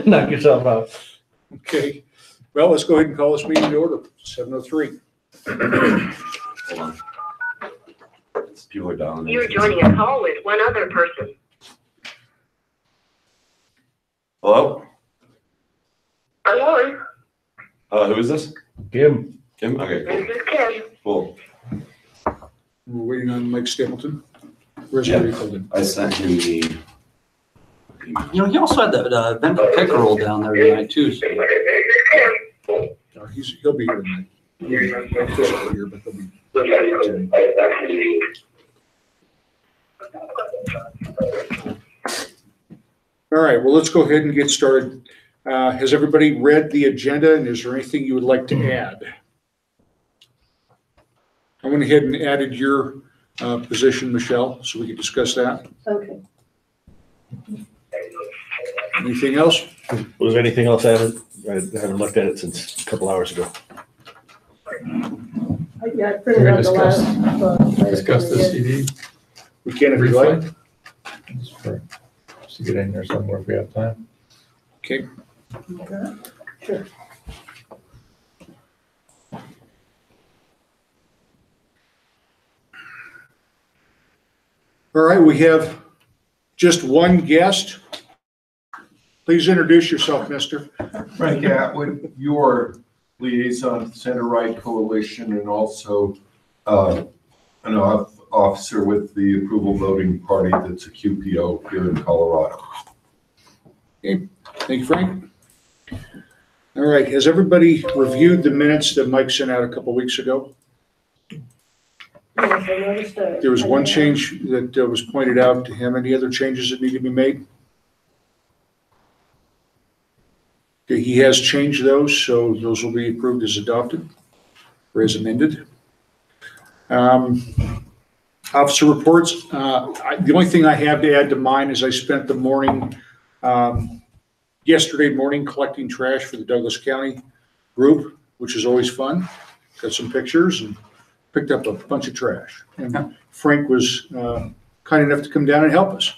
Knock yourself out. Okay. Well, let's go ahead and call this meeting to order. 7:03. Hold on. People are down. You're joining a call with one other person. Hello? Hello, Who is this? Kim. Kim? Okay, cool. this is Kim. Cool. We're waiting on Mike Stapleton. Where's Yeah. Gary Colden? I sent him the email. You know, he also had that vendor pickerel down there tonight too. So. He'll be here tonight. He'll be here, but he'll be. All right, well, let's go ahead and get started. Has everybody read the agenda, and is there anything you would like to add? I went ahead and added your position, Michelle, so we can discuss that. Okay. Anything else? Was there anything else I haven't looked at it since a couple hours ago. Yeah, I printed out the last. Discuss the CD We can if you like. briefly. Just to get in there somewhere if we have time. Okay. Sure. All right, we have just one guest. Please introduce yourself, mister. Frank Atwood, your liaison to Center Right Coalition and also an officer with the Approval Voting Party that's a QPO here in Colorado. Okay, thank you, Frank. All right, has everybody reviewed the minutes that Mike sent out a couple weeks ago? Yes, I noticed that. There was one change that was pointed out to him. Any other changes that need to be made? Okay, he has changed those, so those will be approved as adopted or as amended. Officer reports. The only thing I have to add to mine is I spent the morning, yesterday morning, collecting trash for the Douglas County group, which is always fun. Got some pictures and picked up a bunch of trash. And Frank was kind enough to come down and help us.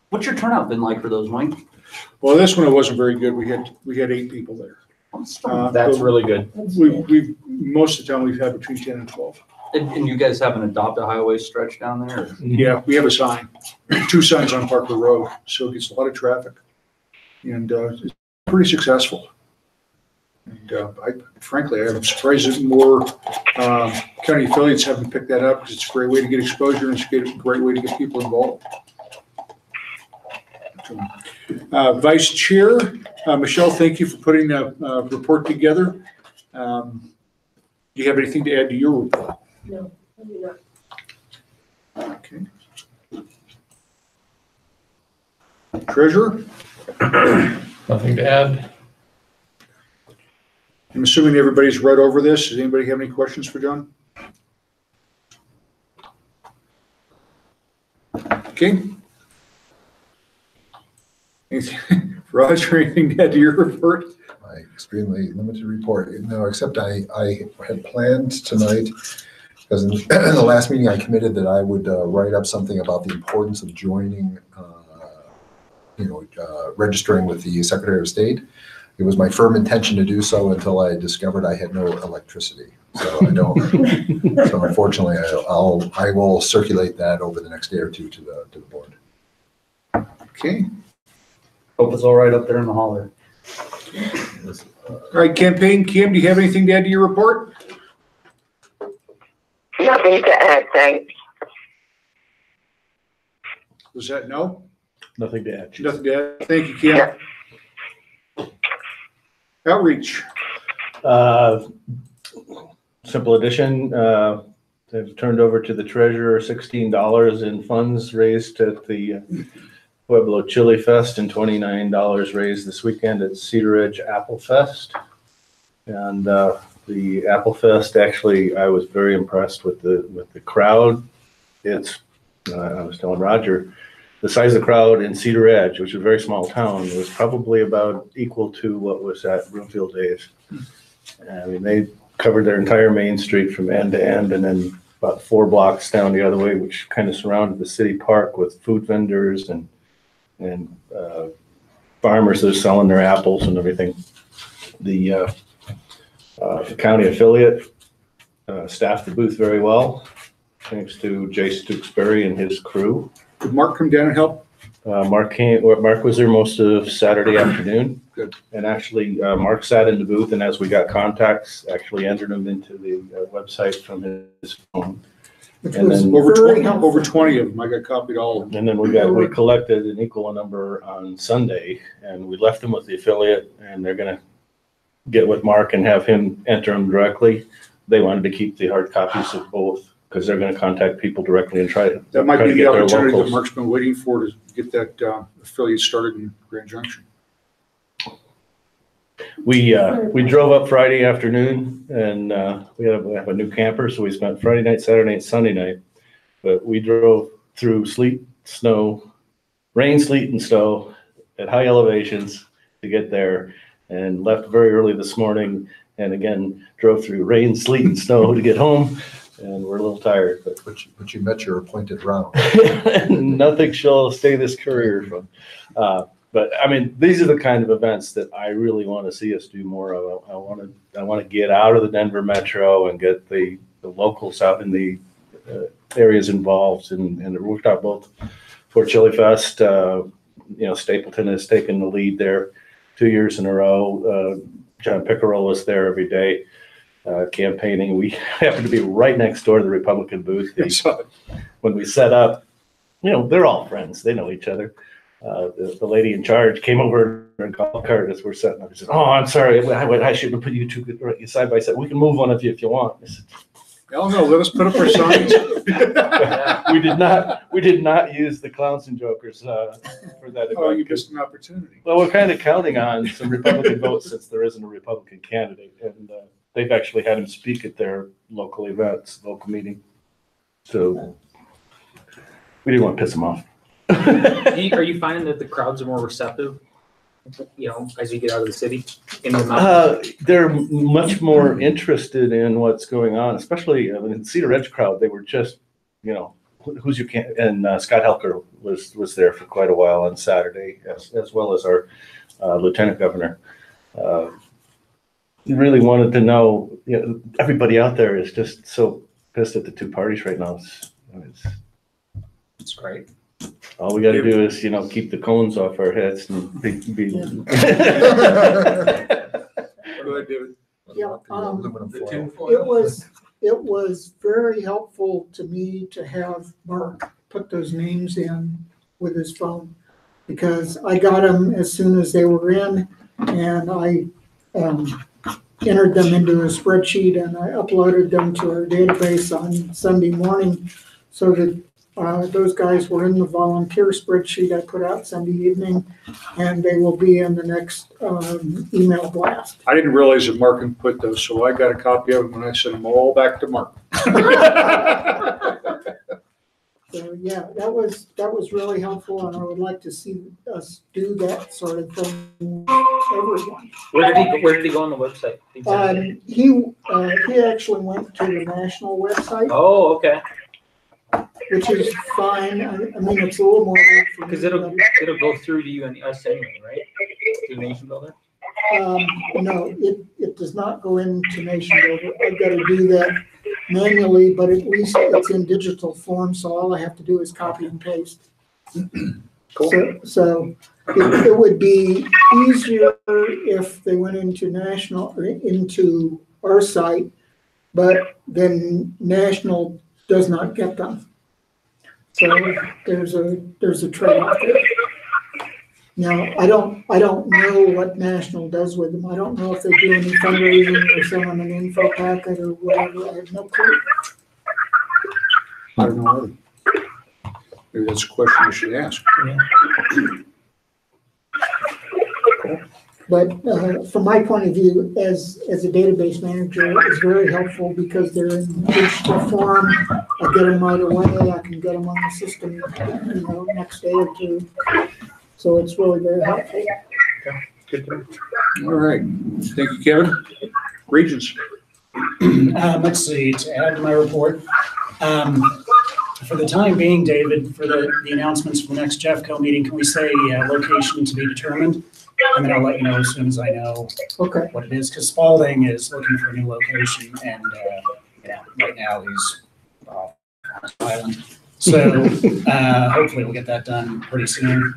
What's your turnout been like for those, Mike? Well, this one, it wasn't very good. We had 8 people there. That's really good. We most of the time we've had between 10 and 12. And you guys have an adopt a highway stretch down there? Or? Yeah, we have a sign, 2 signs on Parker Road, so it gets a lot of traffic, and it's pretty successful. And frankly, I'm surprised that more county affiliates haven't picked that up because it's a great way to get exposure and it's a great way to get people involved. Vice Chair, Michelle, thank you for putting that report together. Do you have anything to add to your report? No, I do not. Okay. Treasurer? Nothing to add. I'm assuming everybody's read over this. Does anybody have any questions for John? Okay. Roger, anything to add to your report? My extremely limited report. No, except I had planned tonight, because in the last meeting I committed that I would write up something about the importance of joining, registering with the Secretary of State. It was my firm intention to do so until I discovered I had no electricity. So I don't. So unfortunately, I will circulate that over the next day or two to the board. Okay. Hope it's all right up there in the holler. All right, campaign. Kim, do you have anything to add to your report? Nothing to add, thanks. Was that no? Nothing to add. Nothing to add. Thank you, Kim. Yeah. Outreach. Simple addition. They've turned over to the treasurer $16 in funds raised at the Pueblo Chili Fest and $29 raised this weekend at Cedar Ridge Apple Fest. And the Apple Fest, actually, I was very impressed with the crowd. It's I was telling Roger, the size of the crowd in Cedar Ridge, which is a very small town, was probably about equal to what was at Broomfield Days. I mean, they covered their entire main street from end to end, and then about 4 blocks down the other way, which kind of surrounded the city park with food vendors and and farmers that are selling their apples and everything. The county affiliate staffed the booth very well, thanks to Jace Tewksbury and his crew. Did Mark come down and help? Mark was there most of Saturday afternoon. Good. And actually, Mark sat in the booth, and as we got contacts, actually entered them into the website from his phone. Which And was then- very helpful. Over 20 of them. I got copied all of them. And then we collected an equal number on Sunday, and we left them with the affiliate, and they're gonna get with Mark and have him enter them directly. They wanted to keep the hard copies of both, because they're gonna contact people directly and try to. That might try be to the get their opportunity that locals. Mark's been waiting for to get that affiliate started in Grand Junction. We drove up Friday afternoon, and we have a new camper, so we spent Friday night, Saturday night, Sunday night. But we drove through sleet, snow, rain, sleet, and snow at high elevations to get there, and left very early this morning, and again, drove through rain, sleet, and snow to get home, and we're a little tired, But you met your appointed round. but nothing shall stay this courier from. But I mean, these are the kind of events that I really want to see us do more of. I want to get out of the Denver metro and get the locals out in the areas involved, and it worked out both for Chili Fest. Stapleton has taken the lead there 2 years in a row. John Pickerel was there every day campaigning. We happened to be right next door to the Republican booth. When we set up, they're all friends. They know each other. The lady in charge came over and called cart as we're setting up. She said, "Oh, I'm sorry. I shouldn't have put you two side by side. We can move one of you if you want." I said, Hell no, let us put up our signs. we did not use the clowns and jokers for that Oh, you event. missed an opportunity. Well, we're kind of counting on some Republican votes since there isn't a Republican candidate, and they've actually had him speak at their local events, local meeting. So we didn't want to piss him off. Are you finding that the crowds are more receptive, as you get out of the city? In the mountains? They're much more interested in what's going on, especially in the Cedar Ridge crowd. They were just, who's you can, and Scott Helker was there for quite a while on Saturday, as well as our lieutenant governor. Really wanted to know, everybody out there is just so pissed at the two parties right now. It's great. All we got to do is, keep the cones off our heads and be. Go ahead, David. Yeah, Aluminum The foil. tinfoil? It was very helpful to me to have Mark put those names in with his phone, because I got them as soon as they were in, and I entered them into a spreadsheet, and I uploaded them to our database on Sunday morning, so that those guys were in the volunteer spreadsheet I put out Sunday evening, and they will be in the next email blast. I didn't realize that Mark had put those, so I got a copy of them and I sent them all back to Mark. So yeah, that was really helpful, and I would like to see us do that sort of thing everyone. Where did he go on the website? He actually went to the national website, Oh, okay. which is fine. I mean, it's a little more work for me. Because it'll go through to you and us anyway, right? To the Nation Builder. No, it does not go into Nation Builder. I've got to do that manually, but at least it's in digital form, so all I have to do is copy and paste. So it would be easier if they went into our site, but then national does not get them. So there's a trade-off there. Now, I don't know what national does with them. I don't know if they do any fundraising or send them an info packet or whatever. I have no clue. I don't know either. Maybe that's a question I should ask. But from my point of view, as a database manager, it's very helpful because they're in digital form. I get them right away. I can get them on the system, next day or two. So it's really very helpful. All right. Thank you, Kevin. Regents. Let's see, to add to my report, For the time being, David, for the announcements for the next Jeffco meeting, can we say location to be determined? And then I'll let you know as soon as I know Okay. what it is, because Spalding is looking for a new location, and right now he's off on an island. So hopefully we'll get that done pretty soon.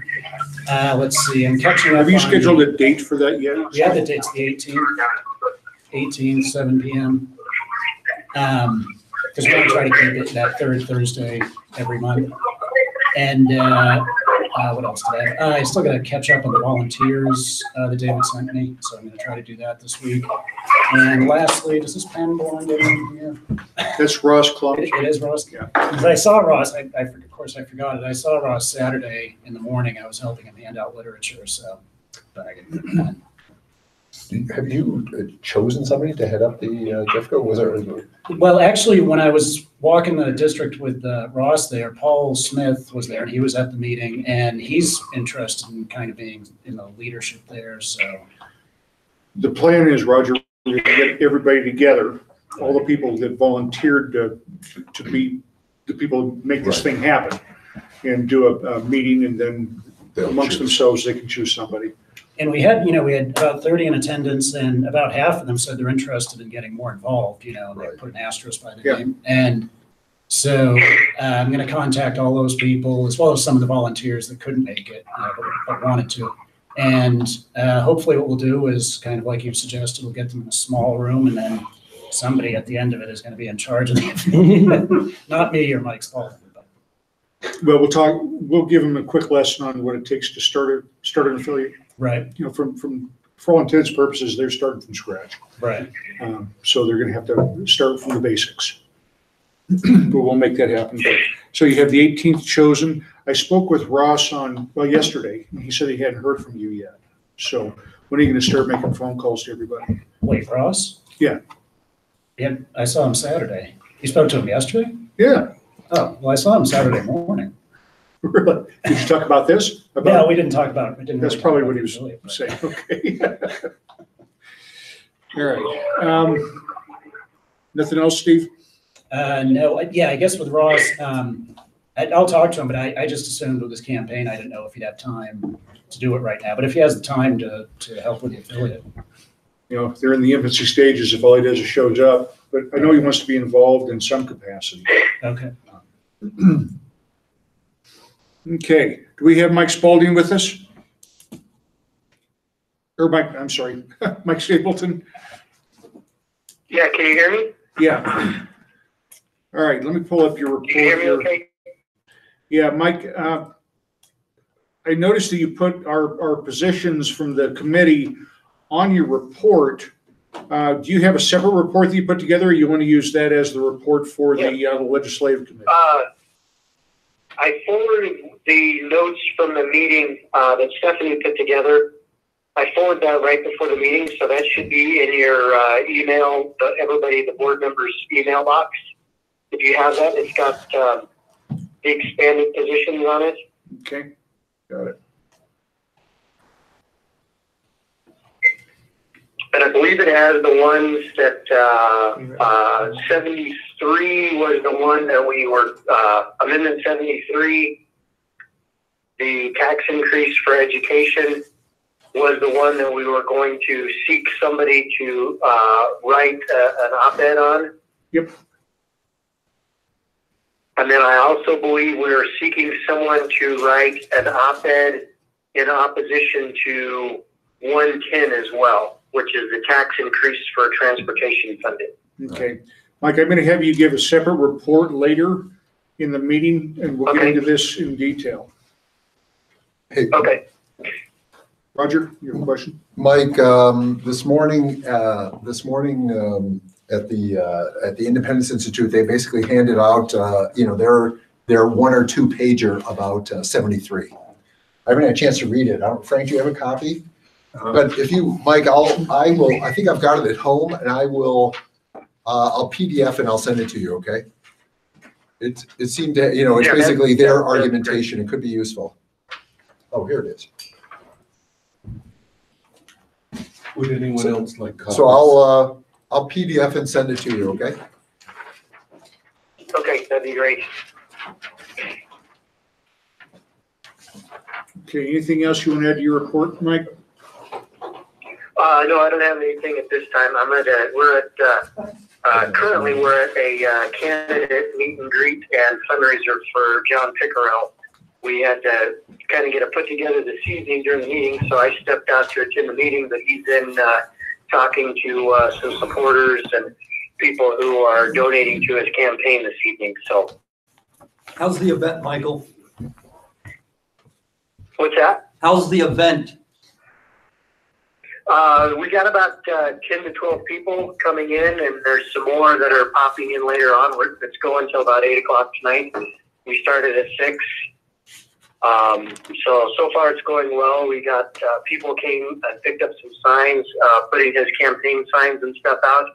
Let's see, I'm catching up. Have you on- scheduled a date for that yet? Yeah, the date's the 18th, 7 p.m. Because we're gonna try to keep it that third Thursday every month. And what else did I have? I still gotta catch up on the volunteers that David sent me, so I'm gonna try to do that this week. And lastly, does this pen belong to him here? That's Ross Clump. It is Ross? Yeah. Because I saw Ross, of course I forgot it. I saw Ross Saturday in the morning. I was helping him hand out literature, so. But I didn't. Have you chosen somebody to head up the Jeffco? Was it? Well, actually, when I was walking the district with Ross there, Paul Smith was there, and he was at the meeting, and he's interested in kind of being in the leadership there, so. The plan is, Roger, to get everybody together, all the people that volunteered to be the people who make this thing happen, and do a meeting, and then amongst themselves, they can choose somebody. And we had about 30 in attendance, and about half of them said they're interested in getting more involved, they put an asterisk by the name. And so I'm gonna contact all those people, as well as some of the volunteers that couldn't make it, but wanted to. And hopefully what we'll do is kind of like you suggested, we'll get them in a small room, and then somebody at the end of it is gonna be in charge of the event. Not me or Mike Spalding. Well, we'll give them a quick lesson on what it takes to start an affiliate. Right. For all intents and purposes, they're starting from scratch. Right. So they're gonna have to start from the basics. But we'll make that happen. So you have the 18th chosen. I spoke with Ross yesterday. He said he hadn't heard from you yet. So when are you gonna start making phone calls to everybody? Wait, Ross? Yeah. Yeah, I saw him Saturday. You spoke to him yesterday? Yeah. Oh, well, I saw him Saturday morning. Really? Did you talk about this? No, we didn't talk about it. That's probably what he was saying. Okay. All right. Nothing else, Steve? No, I guess with Ross, I'll talk to him, but I just assumed with this campaign, I didn't know if he'd have time to do it right now. But if he has the time to help with the affiliate. They're in the infancy stages if all he does is shows up. But I know he wants to be involved in some capacity. Okay. Okay. Do we have Mike Spalding with us? Or I'm sorry, Mike Stapleton? Yeah, can you hear me? Yeah. All right, let me pull up your report Can you hear me here. okay? Yeah, Mike, I noticed that you put our positions from the committee on your report. Do you have a separate report that you put together, or you want to use that as the report for the legislative committee? I forwarded the notes from the meeting that Stephanie put together. I forwarded that right before the meeting, so that should be in your email, everybody, the board members' email box. If you have that, it's got the expanded positions on it. Okay, got it. And I believe it has the ones that 73 was the one that we were, Amendment 73, the tax increase for education was the one that we were going to seek somebody to write an op-ed on. Yep. And then I also believe we are seeking someone to write an op-ed in opposition to 110 as well, which is the tax increase for transportation funding. Okay. Mike, I'm going to have you give a separate report later in the meeting, and we'll get into this in detail. Hey, Okay. Roger, you have a question? Mike, this morning at the Independence Institute, they basically handed out, their 1 or 2 pager about 73. I haven't had a chance to read it. Frank, do you have a copy? But if you, Mike, I think I've got it at home, and I'll PDF and I'll send it to you, okay? It seemed to, it's basically their argumentation. It could be useful. Oh, here it is. Would anyone else like copies? So I'll PDF and send it to you, okay? Okay, that'd be great. Okay, anything else you want to add to your report, Mike? No, I don't have anything at this time. Currently we're at a candidate meet and greet and fundraiser for John Pickerel. We had to kind of get it put together this evening during the meeting, so I stepped out to attend the meeting, but he's in talking to some supporters and people who are donating to his campaign this evening. So, How's the event, Michael? what's that? How's the event? We got about 10 to 12 people coming in, and there's some more that are popping in later on. It's going until about 8 o'clock tonight. We started at 6. So far it's going well. We got people came and picked up some signs, putting his campaign signs and stuff out.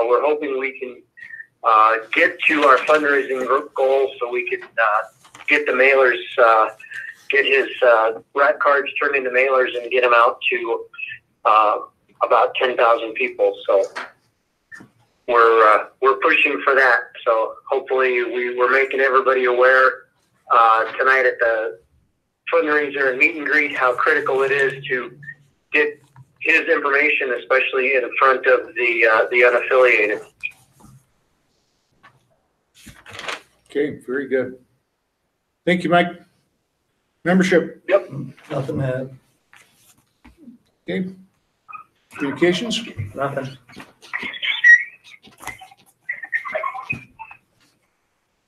We're hoping we can get to our fundraising goal so we can get the mailers, get his rat cards turned into mailers and get them out to about 10,000 people. So we're pushing for that. So hopefully we're making everybody aware tonight at the fundraiser and meet and greet how critical it is to get his information, especially in front of the unaffiliated. Okay, very good. Thank you, Mike. Membership. Yep. Nothing to add. Okay. Communications. Nothing.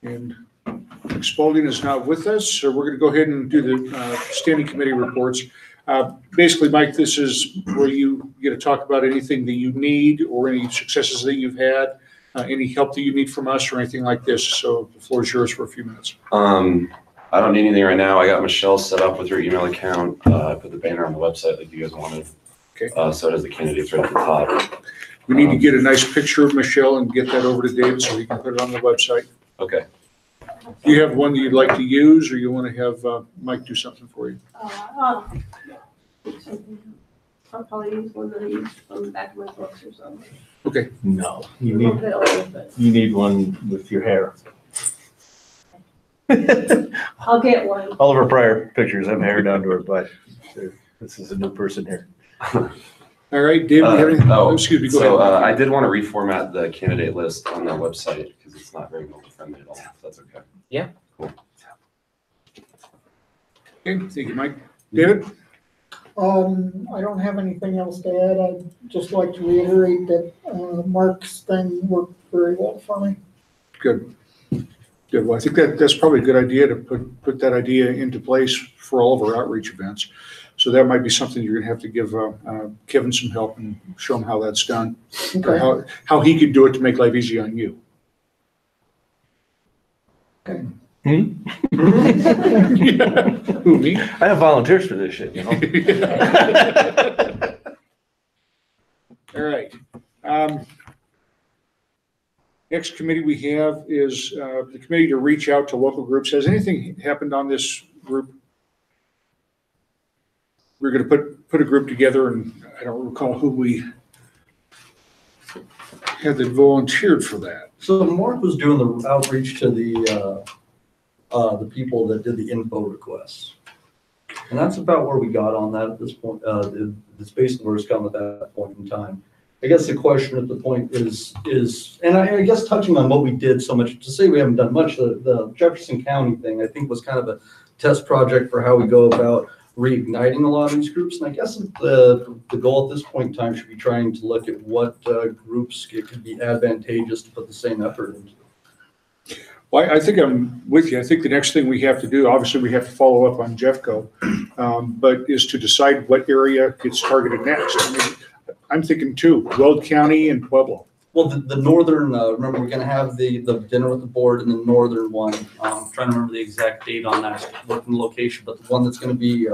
And Spalding is not with us, so we're going to go ahead and do the standing committee reports. Basically, Mike, this is where you get to talk about anything that you need or any successes that you've had, any help that you need from us or anything like this. So the floor is yours for a few minutes. I don't need anything right now. I got Michelle set up with her email account. I put the banner on the website like you guys wanted. Okay. So does the candidates right at the top. We need to get a nice picture of Michelle and get that over to David so he can put it on the website. Okay. Do you have one that you'd like to use, or you want to have Mike do something for you? I'll probably use one that I use from the back of my books or something. Okay. No, you I'm a need, bit old, but you need one with your hair. I'll get one. All of her prior pictures have hair down to her butt. This is a new person here. All right, David, excuse me, go so, ahead. I did want to reformat the candidate list on the website because it's not very mobile friendly at all. If that's okay. Yeah. Cool. Okay, thank you, Mike. David? I don't have anything else to add. I'd just like to reiterate that Mark's thing worked very well for me. Good. Good. Well, I think that's probably a good idea to put that idea into place for all of our outreach events. So that might be something you're going to have to give Kevin some help and show him how that's done, Okay. or how he could do it to make life easy on you. Okay. Yeah. Who, me? I have volunteers for this shit, you know? All right. Next committee we have is the committee to reach out to local groups. Has anything happened on this group? We're going to put a group together, and I don't recall who we had that volunteered for that. So Mark was doing the outreach to the people that did the info requests. And that's about where we got on that at this point. It's basically where it's come at that point in time. I guess the question at the point is, and I guess touching on what we did so much, to say we haven't done much, the Jefferson County thing, I think was kind of a test project for how we go about reigniting a lot of these groups. And I guess the goal at this point in time should be trying to look at what groups it could be advantageous to put the same effort into. Well, I think I'm with you. I think the next thing we have to do, obviously we have to follow up on Jeffco, but is to decide what area gets targeted next. I mean, I'm thinking two, Weld County and Pueblo. Well, the northern, remember we're gonna have the dinner with the board in the northern one. I'm trying to remember the exact date on that, looking the location, but the one that's gonna be,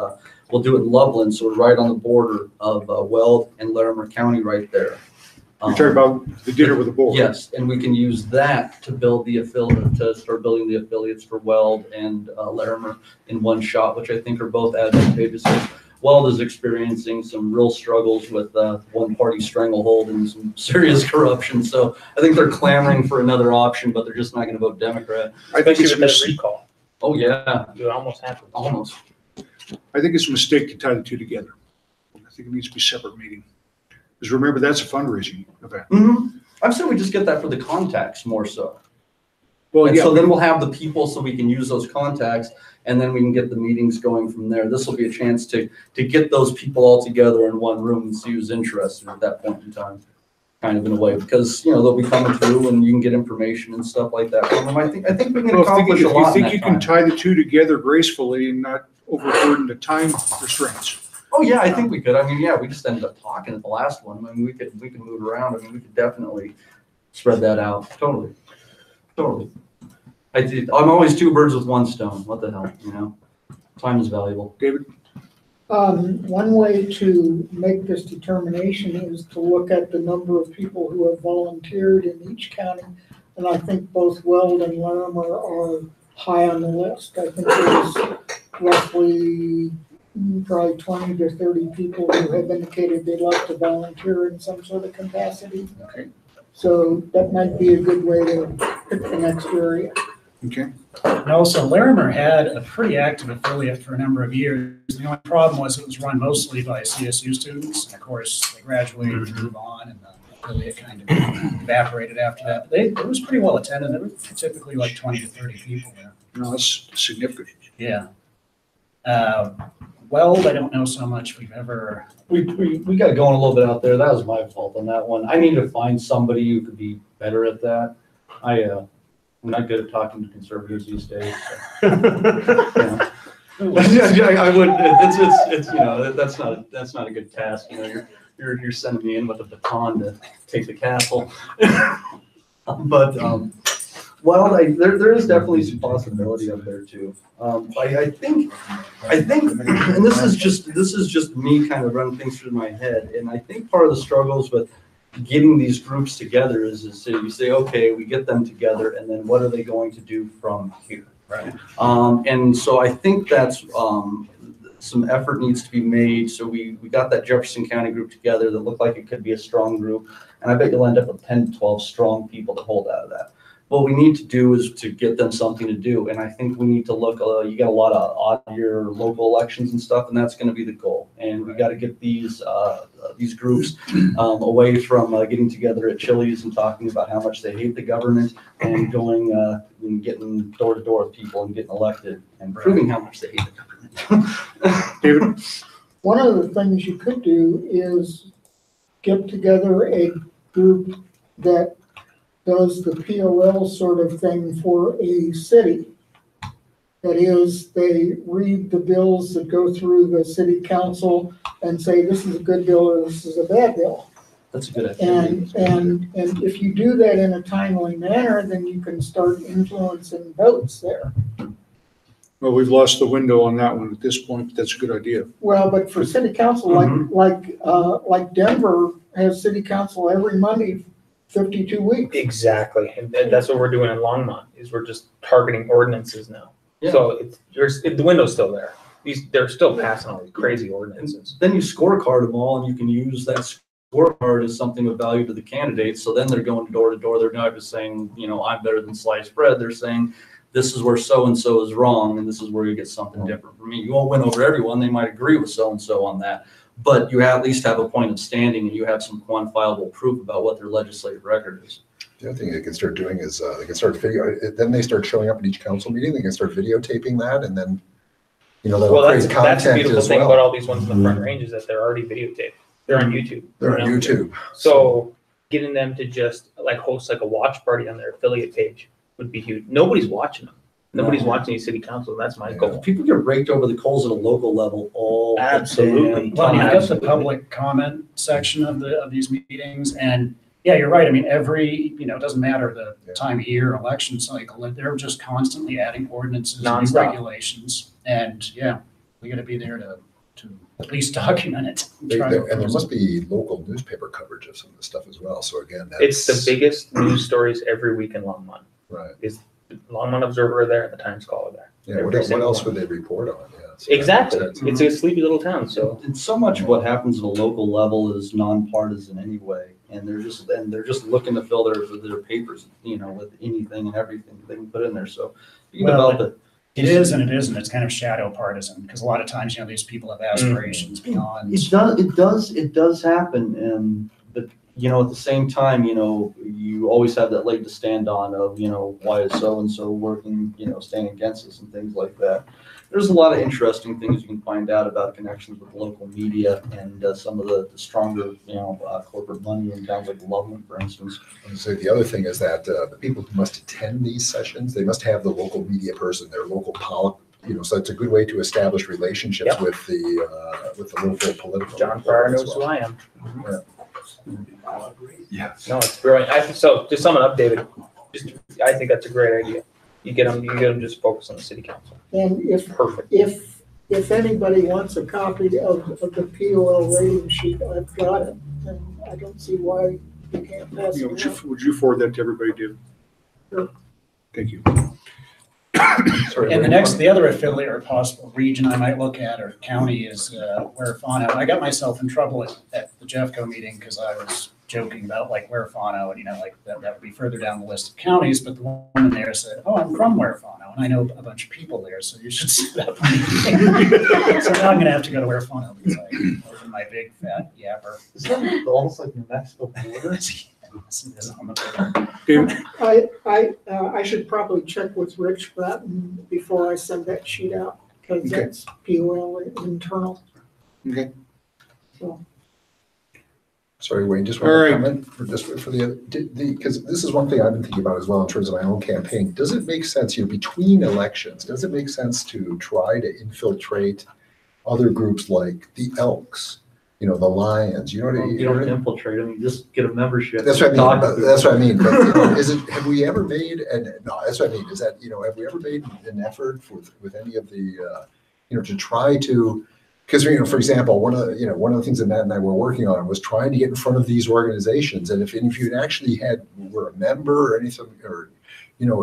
we'll do it in Loveland, so we're right on the border of Weld and Larimer County right there. You're talking about the dinner with the board? Yes, and we can use that to build the affiliate, to start building the affiliates for Weld and Larimer in one shot, which I think are both advantageous. Weld is experiencing some real struggles with one-party stranglehold and some serious corruption. So I think they're clamoring for another option, but they're just not going to vote Democrat. I think Especially it's with that recall. Oh, yeah, It almost happened. almost. I think it's a mistake to tie the two together. I think it needs to be a separate meeting. Because remember, that's a fundraising event. I'm saying we just get that for the contacts more so. Well, And yeah, so then we'll have the people so we can use those contacts and then we can get the meetings going from there. This will be a chance to get those people all together in one room and see who's interested at that point in time, kind of in a way, because, you know, they'll be coming through and you can get information and stuff like that from them. I think we can well, accomplish if a lot you in think that you can time. tie the two together gracefully and not overburden the time restraints. Oh, yeah, I think we could. I mean, yeah, we just ended up talking at the last one. I mean, we could move around. I mean, we could definitely spread that out. Totally. I'm always two birds with one stone. What the hell, you know? Time is valuable. David? One way to make this determination is to look at the number of people who have volunteered in each county. And I think both Weld and Larimer are high on the list. I think there's roughly probably 20 to 30 people who have indicated they'd like to volunteer in some sort of capacity. Okay. So that might be a good way to pick the next area. Okay. And also Larimer had a pretty active affiliate for a number of years. The only problem was it was run mostly by CSU students. And of course, they graduated and move on and the affiliate kind of evaporated after that. But it was pretty well attended. There were typically like 20 to 30 people there. No, that's significant. Yeah. Weld, I don't know so much. We've ever, We got going a little bit out there. That was my fault on that one. I need to find somebody who could be better at that. I'm not good at talking to conservatives these days. So. Yeah. I would. It's you know that's not a good task. You know you're sending me in with a baton to take the castle. But well, there is definitely some possibility up there too. I think, and this is just me kind of running things through my head. And I think part of the struggles with getting these groups together is you say, okay, we get them together, and then what are they going to do from here? right. And so I think that's some effort needs to be made. So we got that Jefferson County group together that looked like it could be a strong group, and I bet you'll end up with 10 to 12 strong people to hold out of that. What we need to do is to get them something to do. And I think we need to look, you got a lot of odd-year local elections and stuff, and that's going to be the goal. And we got to get these groups away from getting together at Chili's and talking about how much they hate the government and going and getting door to door with people and getting elected and proving how much they hate the government. David? One of the things you could do is get together a group that does the POL sort of thing for a city. That is, they read the bills that go through the city council and say, this is a good bill or this is a bad bill. That's a good idea. And if you do that in a timely manner, then you can start influencing votes there. Well, we've lost the window on that one at this point, but that's a good idea. Well, but for city council, like Denver has city council every Monday, 52 weeks. Exactly, and that's what we're doing in Longmont, is we're just targeting ordinances now. Yeah. So the window's still there. They're still passing all these crazy ordinances. Then you scorecard them all, and you can use that scorecard as something of value to the candidates. So then they're going door to door. They're not just saying, you know, I'm better than sliced bread. They're saying, this is where so-and-so is wrong, and this is where you get something different from me. You won't win over everyone. They might agree with so-and-so on that. But you at least have a point of standing, and you have some quantifiable proof about what their legislative record is. The other thing they can start doing is they can start then they start showing up at each council meeting. They can start videotaping that, and then, you know, that'll create content that's the beautiful as thing well. about all these ones in the Front Range is that they're already videotaped. They're on YouTube. They're on YouTube. So getting them to just like host like a watch party on their affiliate page would be huge. Nobody's watching them. Nobody's watching these city council. That's my goal. People get raked over the coals at a local level all Absolutely. the damn Well, time. you've got the public comment section of these meetings, and yeah, you're right. I mean, it doesn't matter the time of year, election cycle, they're just constantly adding ordinances and Non-stop. regulations. And yeah, we gotta be there to at least document it. And there must be local newspaper coverage of some of this stuff as well. So again, It's the biggest news stories every week in Longmont. Right. Is the Longmont Observer there and the Times Caller there. Yeah. What else would they report on? Yeah. So that Exactly. makes sense. It's a sleepy little town, so. And so much of what happens at a local level is nonpartisan anyway, and they're just looking to fill their papers, with anything and everything they can put in there. So you can Well, develop it. It is and it isn't. It's kind of shadow partisan because a lot of times, these people have aspirations beyond. It does happen, but at the same time, you always have that leg to stand on of, why is so and so working, standing against us and things like that. There's a lot of interesting things you can find out about connections with local media and some of the stronger, corporate money in towns like Loveland, for instance. So the other thing is that the people who must attend these sessions, they must have the local media person, their local so it's a good way to establish relationships Yep. with the local political. John Farrar as knows well. who I am. Yes. No, it's brilliant. So just summing up, David, I think that's a great idea. You get them just focus on the city council. And Perfect. if anybody wants a copy of the POL rating sheet, I've got it. And I don't see why you can't pass it around. Would you forward that to everybody, David? Sure. Thank you. Sorry, And Wayne. the other affiliate or possible region I might look at or county is Huerfano. I got myself in trouble at the Jeffco meeting because I was joking about Huerfano and, that would be further down the list of counties. But the woman there said, "Oh, I'm from Huerfano and I know a bunch of people there, so you should set up a meeting." So now I'm going to have to go to Huerfano because I was my big fat yapper. Is that almost like New Mexico border? David, I should probably check with Rich Bratton before I send that sheet out because Okay. that's POL internal. okay. So Sorry, Wayne, just All one right. comment for because this is one thing I've been thinking about as well in terms of my own campaign. Does it make sense, between elections, does it make sense to try to infiltrate other groups like the Elks, the Lions, you know what I mean? You don't have to infiltrate them, you just get a membership. That's what I mean. Talk But to that's them. what I mean. But have we ever made? No, that's what I mean. Is that have we ever made an effort with any of the to try to? Because for example, one of the things that Matt and I were working on was trying to get in front of these organizations, and if you'd actually were a member or anything, or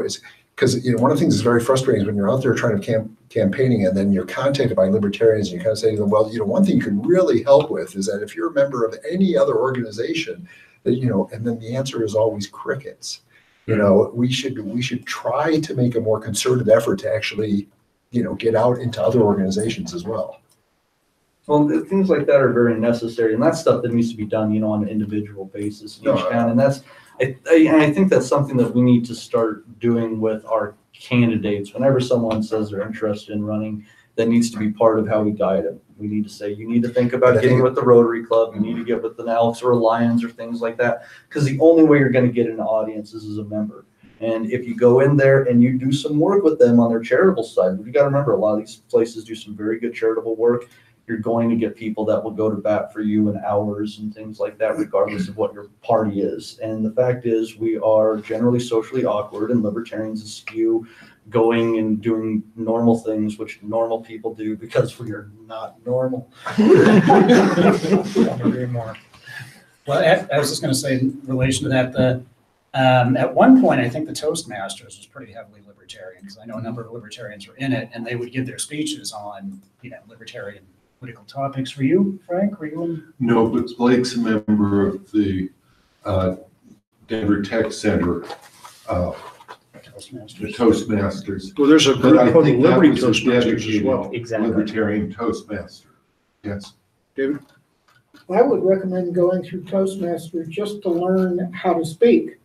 is because one of the things that's very frustrating is when you're out there trying to campaigning and then you're contacted by libertarians and you kind of say to them, well, one thing you can really help with is that if you're a member of any other organization, that and then the answer is always crickets. We should try to make a more concerted effort to actually get out into other organizations as well. Well, things like that are very necessary, and that's stuff that needs to be done, on an individual basis in each town. And I think that's something that we need to start doing with our candidates. Whenever someone says they're interested in running, that needs to be part of how we guide them. We need to say, you need to think about getting with the Rotary Club, you need to get with the Elks or Lions or things like that, because the only way you're going to get an audience is as a member. And if you go in there and you do some work with them on their charitable side, you got to remember a lot of these places do some very good charitable work. You're going to get people that will go to bat for you in hours and things like that, regardless of what your party is. And the fact is, we are generally socially awkward, and libertarians eschew going and doing normal things, which normal people do, because we are not normal. Agree more. Well, I was just going to say in relation to that, at one point, I think the Toastmasters was pretty heavily libertarian, because I know a number of libertarians were in it, and they would give their speeches on, libertarian political topics. Were you, Frank? Were you in? No, but Blake's a member of the Denver Tech Center, the Toastmasters. Well, there's a But group I called the think that Liberty was a Toastmasters as dedicated well. Exactly. Libertarian Toastmaster. Yes. David? I would recommend going through Toastmasters just to learn how to speak.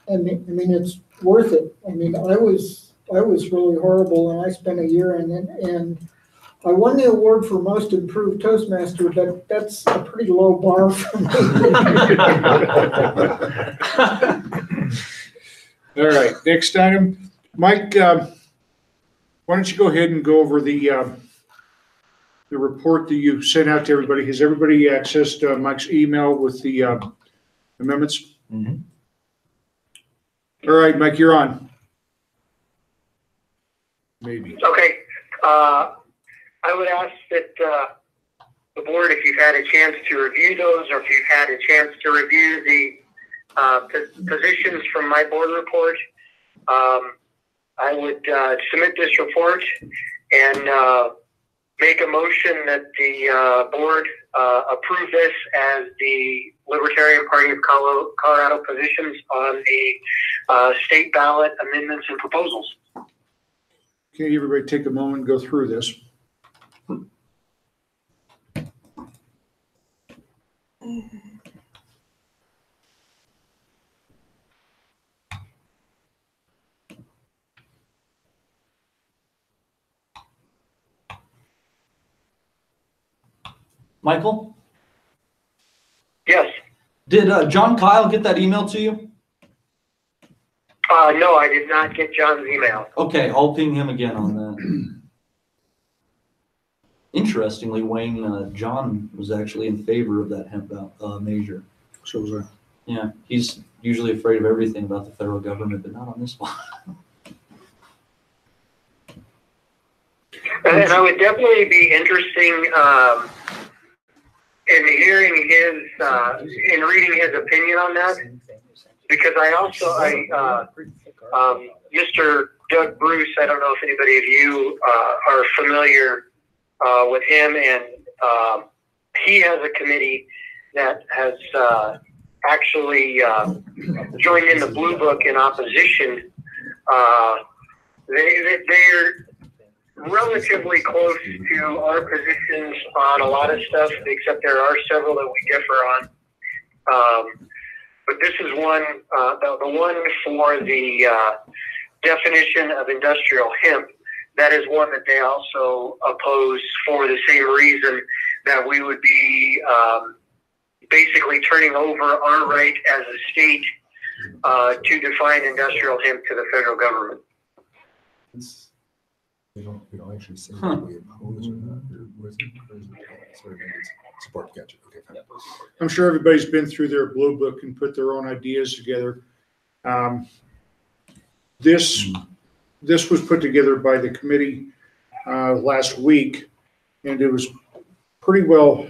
And I mean, it's worth it. I mean, I was really horrible, and I spent a year in it, and I won the award for most improved Toastmaster, but that's a pretty low bar for me. All right, next item. Mike, why don't you go ahead and go over the report that you sent out to everybody. Has everybody accessed Mike's email with the amendments? Mhm. All right, Mike, you're on. Maybe. Okay. I would ask that the board, if you've had a chance to review those, or if you've had a chance to review the positions from my board report, I would submit this report and make a motion that the board approve this as the Libertarian Party of Colorado positions on the state ballot amendments and proposals. Okay, everybody take a moment and go through this. Michael, Yes. did John Kyle get that email to you? No, I did not get John's email. Okay, I'll ping him again on that. Interestingly, Wayne, John was actually in favor of that hemp measure. So was I. Yeah, he's usually afraid of everything about the federal government, but not on this one. And I would definitely be interesting in hearing his, in reading his opinion on that, because Mr. Doug Bruce, I don't know if anybody of you are familiar with him, and he has a committee that has actually joined in the Blue Book in opposition. They're relatively close to our positions on a lot of stuff, except there are several that we differ on. But this is one, the one for the definition of industrial hemp. That is one that they also oppose for the same reason, that we would be basically turning over our right as a state to define industrial hemp to the federal government. We don't actually say that we oppose or not. Or is it sort of support? Gotcha. Okay, fine. I'm sure everybody's been through their Blue Book and put their own ideas together. This was put together by the committee last week, and it was pretty well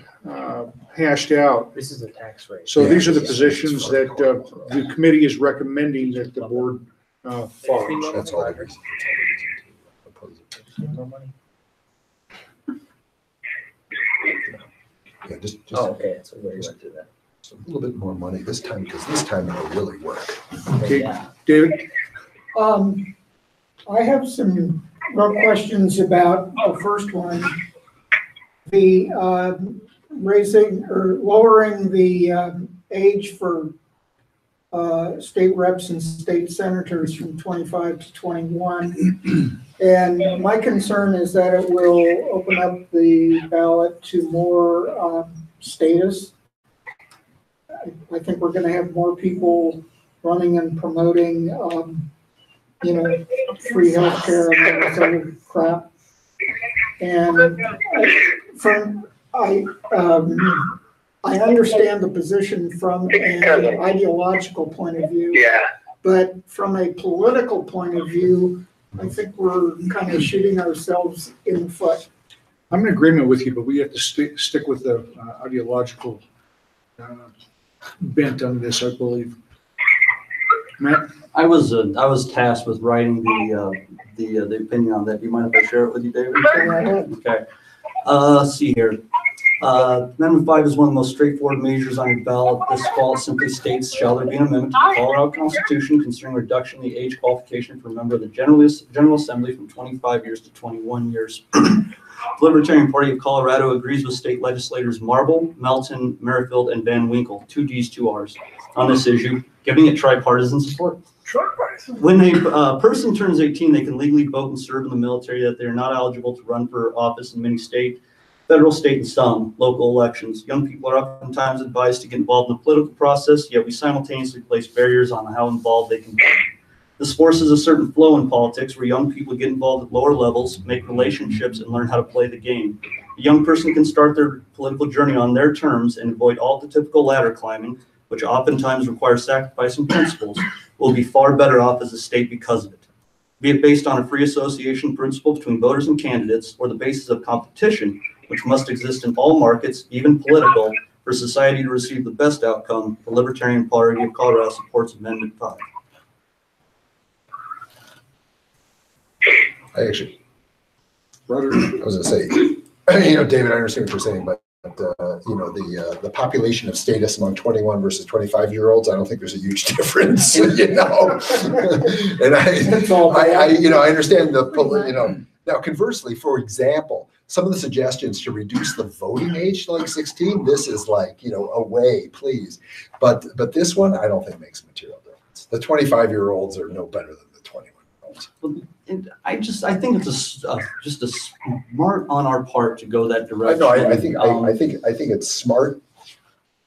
hashed out. This is a tax rate. So these are the positions that the committee is recommending that the board follow. That's all there is. Yeah, just okay, so where you went to that. a little bit more money this time, because this time it'll really work. Okay, Yeah. David? I have some real questions about the first one. The raising or lowering the age for state reps and state senators from 25 to 21. And my concern is that it will open up the ballot to more status. I think we're going to have more people running and promoting, free healthcare and all this other crap. And I understand the position from an ideological point of view. Yeah. But from a political point of view, I think we're kind of shooting ourselves in the foot. I'm in agreement with you, but we have to stick with the ideological bent on this, I believe. Matt? I was tasked with writing the opinion on that. Do you mind if I share it with you, David? Okay. Let's see here. Amendment 5 is one of the most straightforward measures on your ballot. This clause simply states, shall there be an amendment to the Colorado Constitution concerning reduction in the age qualification for a member of the General Assembly from 25 years to 21 years. The Libertarian Party of Colorado agrees with state legislators Marble, Melton, Merrifield, and Van Winkle, 2 Ds, 2 Rs, on this issue, giving it tripartisan support. When a person turns 18, they can legally vote and serve in the military, that they are not eligible to run for office in many federal, state, and some local elections. Young people are oftentimes advised to get involved in the political process, yet we simultaneously place barriers on how involved they can be. This forces a certain flow in politics where young people get involved at lower levels, make relationships, and learn how to play the game. A young person can start their political journey on their terms and avoid all the typical ladder climbing, which oftentimes requires sacrificing principles, will be far better off as a state because of it. Be it based on a free association principle between voters and candidates, or the basis of competition, which must exist in all markets, even political, for society to receive the best outcome, the Libertarian Party of Colorado supports Amendment 5. I was going to say, David, I understand what you're saying, but the population of status among 21 versus 25-year-olds, I don't think there's a huge difference, And I understand now conversely, for example, some of the suggestions to reduce the voting age to like 16, this is like, away, please. But this one, I don't think makes a material difference. The 25-year-olds are no better than the 21-year-olds. And I think it's just a smart on our part to go that direction. I think it's smart.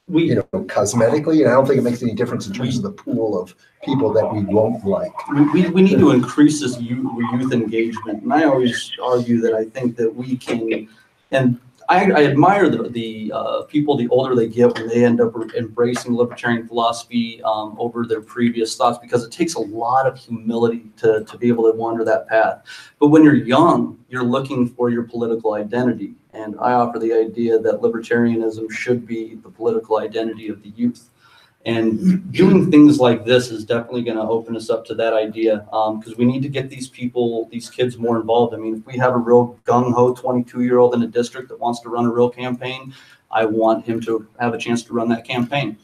Cosmetically, and I don't think it makes any difference in terms of the pool of people that we won't like. We need to increase this youth engagement, and I always argue that I think that we can, and I admire the people, the older they get, when they end up embracing libertarian philosophy over their previous thoughts, because it takes a lot of humility to be able to wander that path. But when you're young, you're looking for your political identity. And I offer the idea that libertarianism should be the political identity of the youth. And doing things like this is definitely going to open us up to that idea, because we need to get these kids more involved. I mean, if we have a real gung-ho 22-year-old in a district that wants to run a real campaign, I want him to have a chance to run that campaign.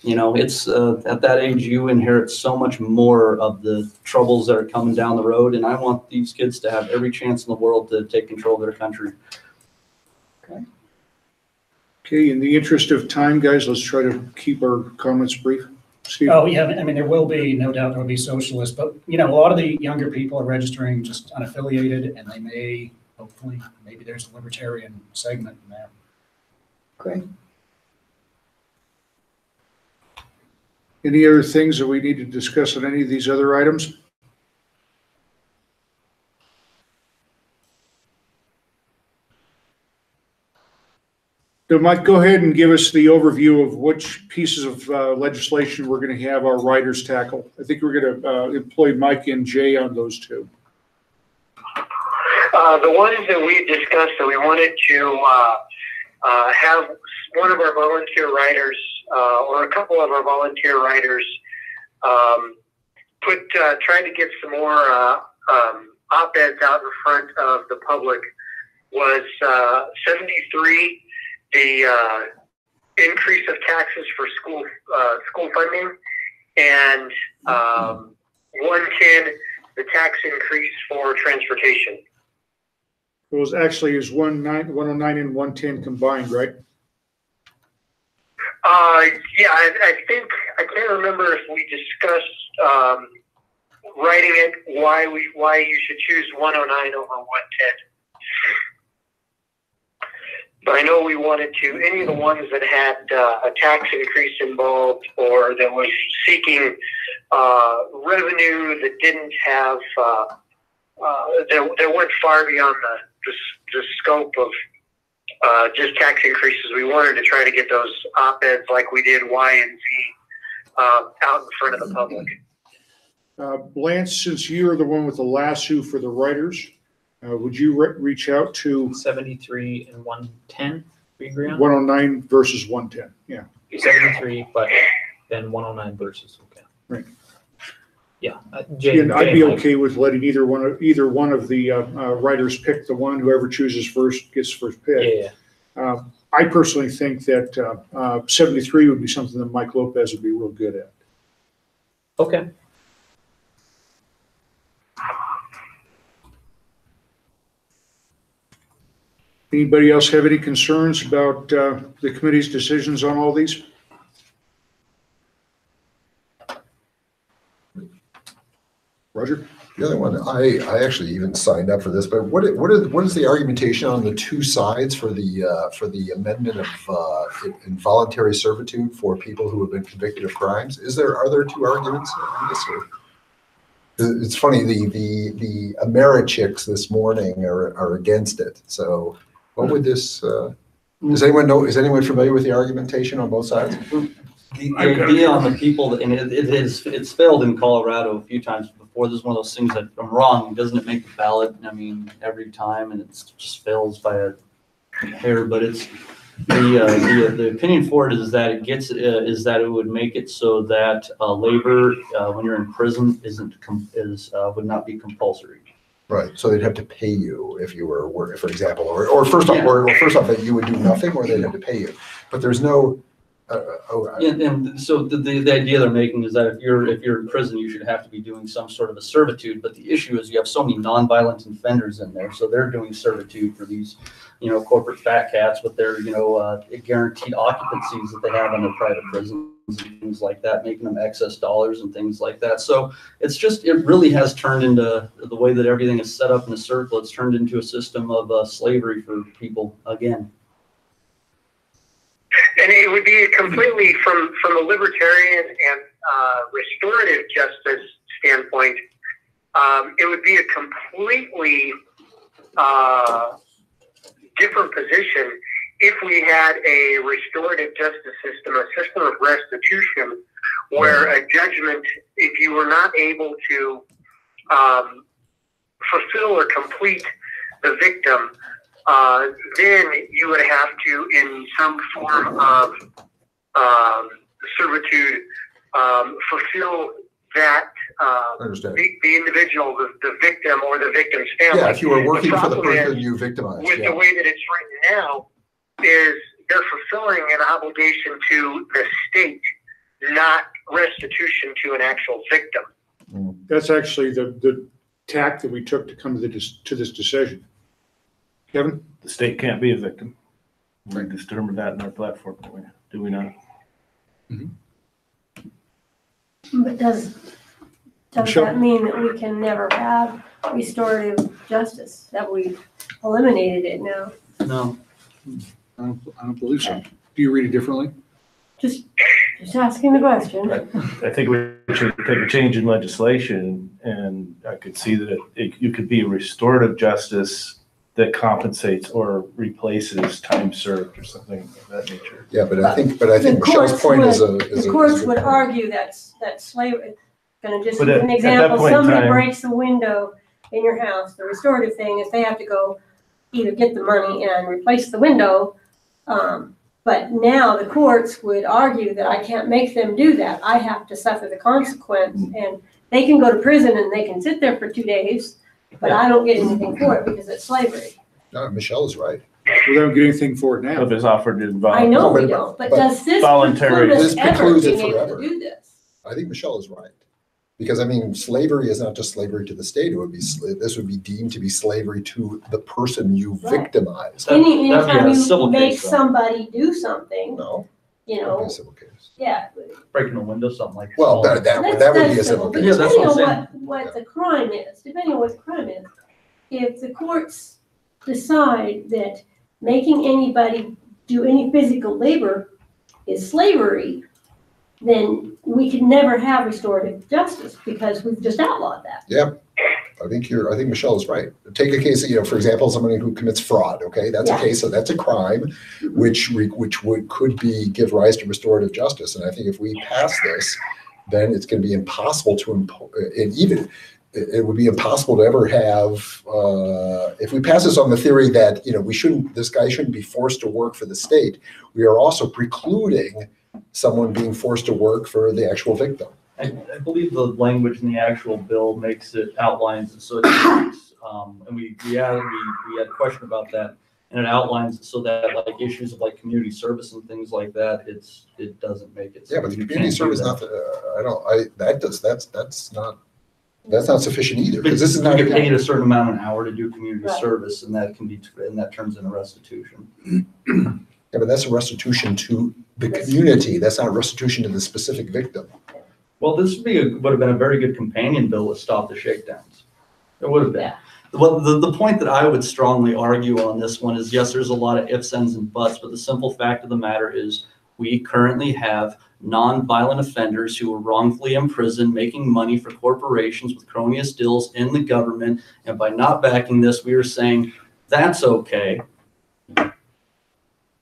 It's at that age, you inherit so much more of the troubles that are coming down the road, and I want these kids to have every chance in the world to take control of their country. Okay, in the interest of time, guys, let's try to keep our comments brief. Steve? Oh, yeah, I mean, there will be, no doubt there will be socialists, but, a lot of the younger people are registering just unaffiliated, and they may, hopefully, maybe there's a libertarian segment in there. Okay. Any other things that we need to discuss on any of these other items? So Mike, go ahead and give us the overview of which pieces of legislation we're going to have our writers tackle. I think we're going to employ Mike and Jay on those two. The ones that we discussed that we wanted to have one of our volunteer writers or a couple of our volunteer writers trying to get some more op-eds out in front of the public was 73. The increase of taxes for school funding, and 110, the tax increase for transportation. It was actually 109 and 110 combined, right? Yeah, I think I can't remember if we discussed writing it why you should choose 109 over 110. But I know we wanted to, any of the ones that had a tax increase involved or that was seeking revenue that didn't have, that went far beyond the scope of just tax increases. We wanted to try to get those op-eds like we did Y and Z out in front of the public. Lance, since you're the one with the lasso for the writers, would you reach out to 73 and 110? We agree on 109 versus 110? Yeah. 73, but then 109 versus Right. Yeah. And I'd be okay with letting either one of the writers pick the one. Whoever chooses first gets first pick. Yeah. I personally think that 73 would be something that Mike Lopez would be real good at. Okay. Anybody else have any concerns about the committee's decisions on all these? Roger? The other one, I actually even signed up for this, but what is the argumentation on the two sides for the amendment of involuntary servitude for people who have been convicted of crimes? Are there two arguments on this? It's funny, the Americhicks this morning are against it. So what would this, does anyone know, is anyone familiar with the argumentation on both sides? The idea on the people, and it's failed in Colorado a few times before. This is one of those things that I'm wrong. Doesn't it make the ballot? I mean, every time, and it just fails by a hair. But it's the opinion for it is that it would make it so that labor when you're in prison would not be compulsory. Right, so they'd have to pay you if you were working, for example, or first off, or first off, that you would do nothing, or they'd have to pay you. But there's no, And so the idea they're making is that if you're in prison, you should have to be doing some sort of a servitude. But the issue is you have so many nonviolent offenders in there, so they're doing servitude for these, corporate fat cats with their, guaranteed occupancies that they have in their private prisons and things like that, making them excess dollars and things like that. So it really has turned into the way that everything is set up in a circle. It's turned into a system of slavery for people again. And it would be completely from a libertarian and restorative justice standpoint. It would be a completely different position if we had a restorative justice system, a system of restitution, where a judgment, if you were not able to fulfill or complete the victim, then you would have to, in some form of servitude, fulfill that the individual, the victim, or the victim's family. yeah, if you were working for the person you victimized. With the way that it's written now, is they're fulfilling an obligation to the state, not restitution to an actual victim. That's actually the tack that we took to come to this decision. Kevin? The state can't be a victim. We determined that in our platform, do we not? But does that mean that we can never have restorative justice? That we've eliminated it now? No. I don't believe so. Do you read it differently? Just asking the question. I think we should take a change in legislation, and I could see that you could be restorative justice that compensates or replaces time served or something of that nature. Yeah, but I think Michelle's point is the courts would argue that's slavery. Going to just But give an at example. that point in Somebody time- breaks the window in your house. The restorative thing is they have to go either get the money and replace the window. But now the courts would argue that I can't make them do that. I have to suffer the consequence, and they can go to prison and they can sit there for 2 days, but I don't get anything for it because it's slavery. No, Michelle is right. We don't get anything for it now. If it's offered to involve. I know but- we don't, but but does this voluntary- preclude us This ever precludes it being able forever. to do this? I think Michelle is right. Because slavery is not just slavery to the state. It would be, this would be deemed to be slavery to the person you Right. victimized. That'd be Anytime a civil you make case, though. somebody do something, No, you it would be know, a civil case. yeah. Breaking a window, something like that. Well, that would be a civil But case. Yeah, that's depending what I'm on what the crime is, depending on what the crime is, if the courts decide that making anybody do any physical labor is slavery, then we can never have restorative justice because we've just outlawed that. Yep. I think Michelle is right. Take a case, for example, somebody who commits fraud, okay? That's Yeah. a case, so that's a crime, which could give rise to restorative justice. And I think if we pass this, then it's going to be impossible to impose, and even, it would be impossible to ever have, if we pass this on the theory that, this guy shouldn't be forced to work for the state, we are also precluding someone being forced to work for the actual victim. I believe the language in the actual bill outlines it so it makes, and we had a question about that, and it outlines it so that like issues of like community service and things like that, it doesn't make it. Yeah, but the community service that's not sufficient either, because this is not. You're paid a certain amount an hour to do community Right. service, and that turns into restitution. Yeah, but that's a restitution to the community. That's not restitution to the specific victim. Well, this would have been a very good companion bill to stop the shakedowns. It would have been. Yeah. Well, the point that I would strongly argue on this one is, yes, there's a lot of ifs, ands, and buts, but the simple fact of the matter is we currently have non-violent offenders who are wrongfully imprisoned, making money for corporations with cronyist deals in the government. And by not backing this, we are saying that's okay.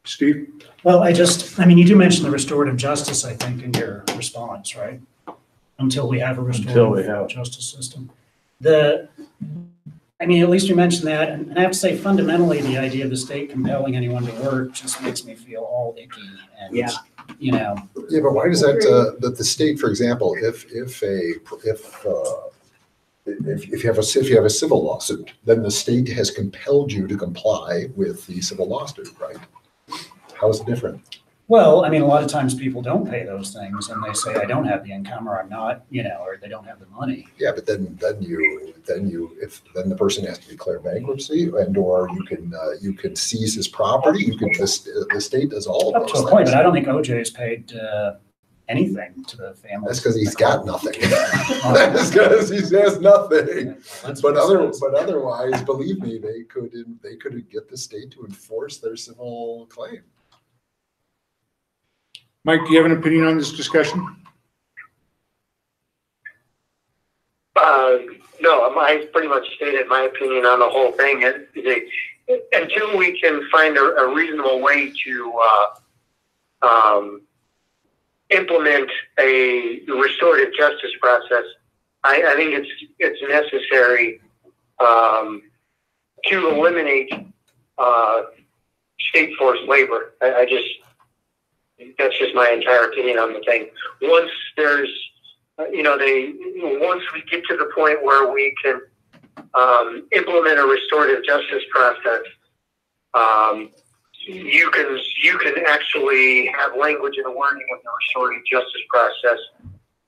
Steve? Well, you do mention the restorative justice, I think, in your response, right? Until we have a restorative justice system. At least you mentioned that, and I have to say, fundamentally, the idea of the state compelling anyone to work just makes me feel all icky, and, Yeah. Yeah, but why does that the state, for example, if if you have a civil lawsuit, then the state has compelled you to comply with the civil lawsuit, right? How is it different? Well, I mean, a lot of times people don't pay those things and they say, I don't have the income or I'm not, or they don't have the money. Yeah, but then the person has to declare bankruptcy, and or you can seize his property. The state does all of Up those to a things. point, but I don't think OJ has paid anything to the family. That's because he's got nothing. That's because he has nothing. But otherwise, believe me, they could get the state to enforce their civil claim. Mike, do you have an opinion on this discussion? No, I pretty much stated my opinion on the whole thing. Until we can find a reasonable way to implement a restorative justice process, I think it's necessary to eliminate state forced labor. That's just my entire opinion on the thing. Once there's, once we get to the point where we can implement a restorative justice process, you can actually have language in the wording of the restorative justice process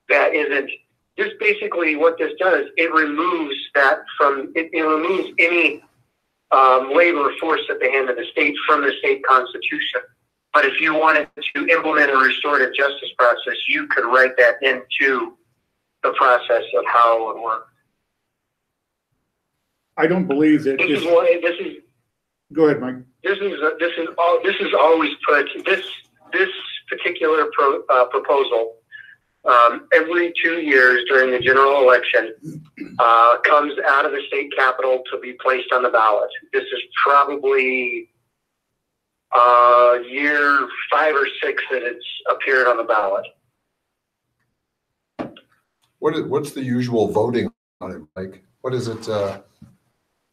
that isn't. This basically what this does. It removes it removes any labor force at the hand of the state from the state constitution. But if you wanted to implement a restorative justice process, you could write that into the process of how it would work. I don't believe that. Go ahead, Mike. This particular proposal every 2 years during the general election comes out of the state capitol to be placed on the ballot. This is probably year 5 or 6 that it's appeared on the ballot. What's the usual voting on it, Mike? What is it?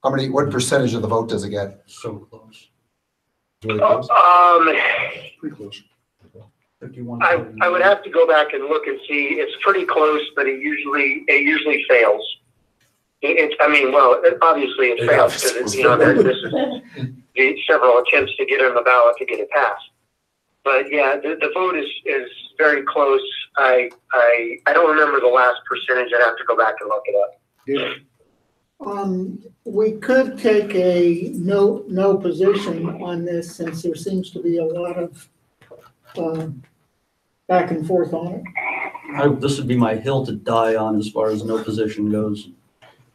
What percentage of the vote does it get? So close. Really close? Pretty close. 51. I would have to go back and look and see. It's pretty close, but it usually fails. Obviously it fails because this is several attempts to get it on the ballot to get it passed. But yeah, the vote is very close. I don't remember the last percentage. I'd have to go back and look it up. Yeah. We could take a no position on this since there seems to be a lot of back and forth on it. This would be my hill to die on as far as no position goes.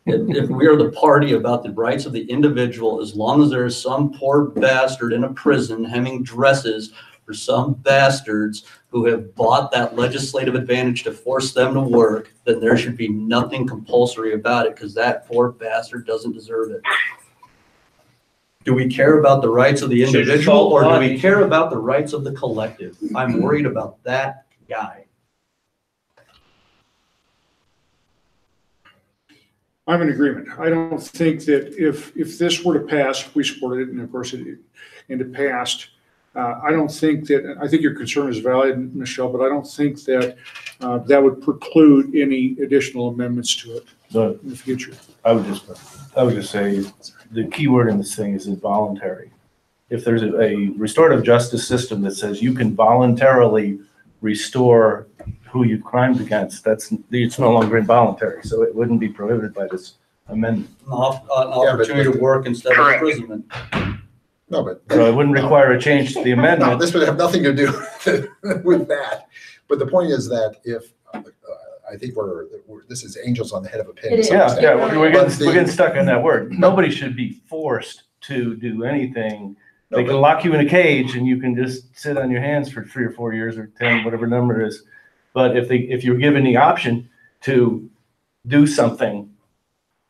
If we are the party about the rights of the individual, as long as there is some poor bastard in a prison hemming dresses for some bastards who have bought that legislative advantage to force them to work, then there should be nothing compulsory about it because that poor bastard doesn't deserve it. Do we care about the rights of the individual or do we care about the rights of the collective? I'm worried about that guy. I'm in agreement. I don't think that if this were to pass, we supported it, and of course it passed. I don't think that. I think your concern is valid, Michelle, but I don't think that that would preclude any additional amendments to it in the future. I would just say the key word in this thing is involuntary. If there's a restorative justice system that says you can voluntarily restore who you've crimed against, it's no longer involuntary, so it wouldn't be prohibited by this amendment. An opportunity to work instead of imprisonment. No, but so it wouldn't require a change to the amendment. No, this would have nothing to do with that. But the point is that if I think this is angels on the head of a pin. Yeah, we're getting stuck on that word. Nobody should be forced to do anything. They can lock you in a cage and you can just sit on your hands for 3 or 4 years or 10, whatever number it is. But if you're given the option to do something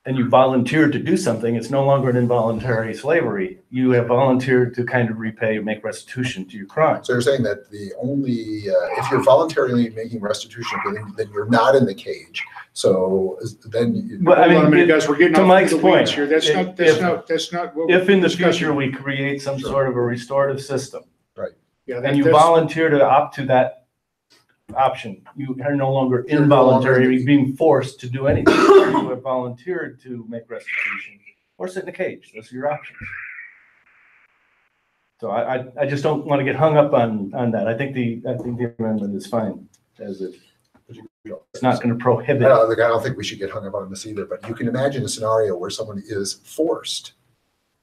and you volunteered to do something, it's no longer an involuntary slavery. You have volunteered to kind of repay, make restitution to your crime. So you're saying that the only, if you're voluntarily making restitution, then you're not in the cage. So then, but I mean, guys, we're getting to off Mike's the point weeds here. That's not what if in the discussing. future we create some sort of a restorative system, right? Yeah, and you volunteer to opt to that option. You are no longer You're no longer- involuntarily being forced to do anything. You have volunteered to make restitution or sit in a cage. Those are your options. So I just don't want to get hung up on that. I think the amendment is fine as it. It's not going to prohibit. I don't think we should get hung up on this either, but you can imagine a scenario where someone is forced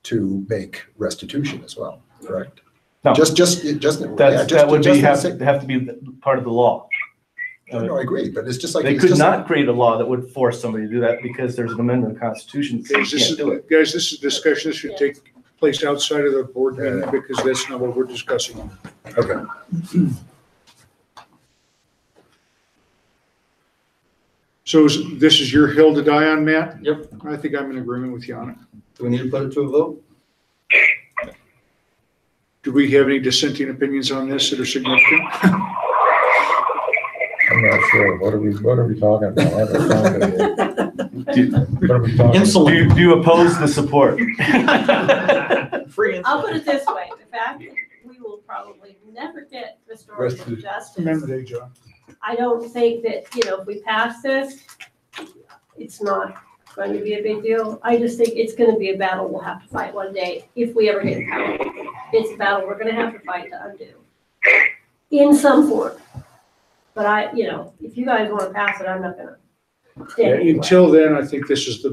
to make restitution as well, correct? No. That would have to be part of the law. No, I agree, but it's just like. They could not create a law that would force somebody to do that because there's an amendment of the Constitution that says you can't do it. Guys, this is discussion that should take place outside of the board meeting because that's not what we're discussing. Okay. So this is your hill to die on, Matt? Yep. I think I'm in agreement with you on it. Do we need to put it to a vote? Do we have any dissenting opinions on this that are significant? I'm not sure. What are we talking about? I haven't found it yet. What are we talking about? Do you oppose the support? Free I'll put it this way, the fact that we will probably never get restorative justice. Remember that, John. I don't think that, if we pass this, it's not going to be a big deal. I just think it's going to be a battle we'll have to fight one day if we ever get power. It's a battle we're going to have to fight to undo in some form. But if you guys want to pass it, I'm not going to. Until then, I think this is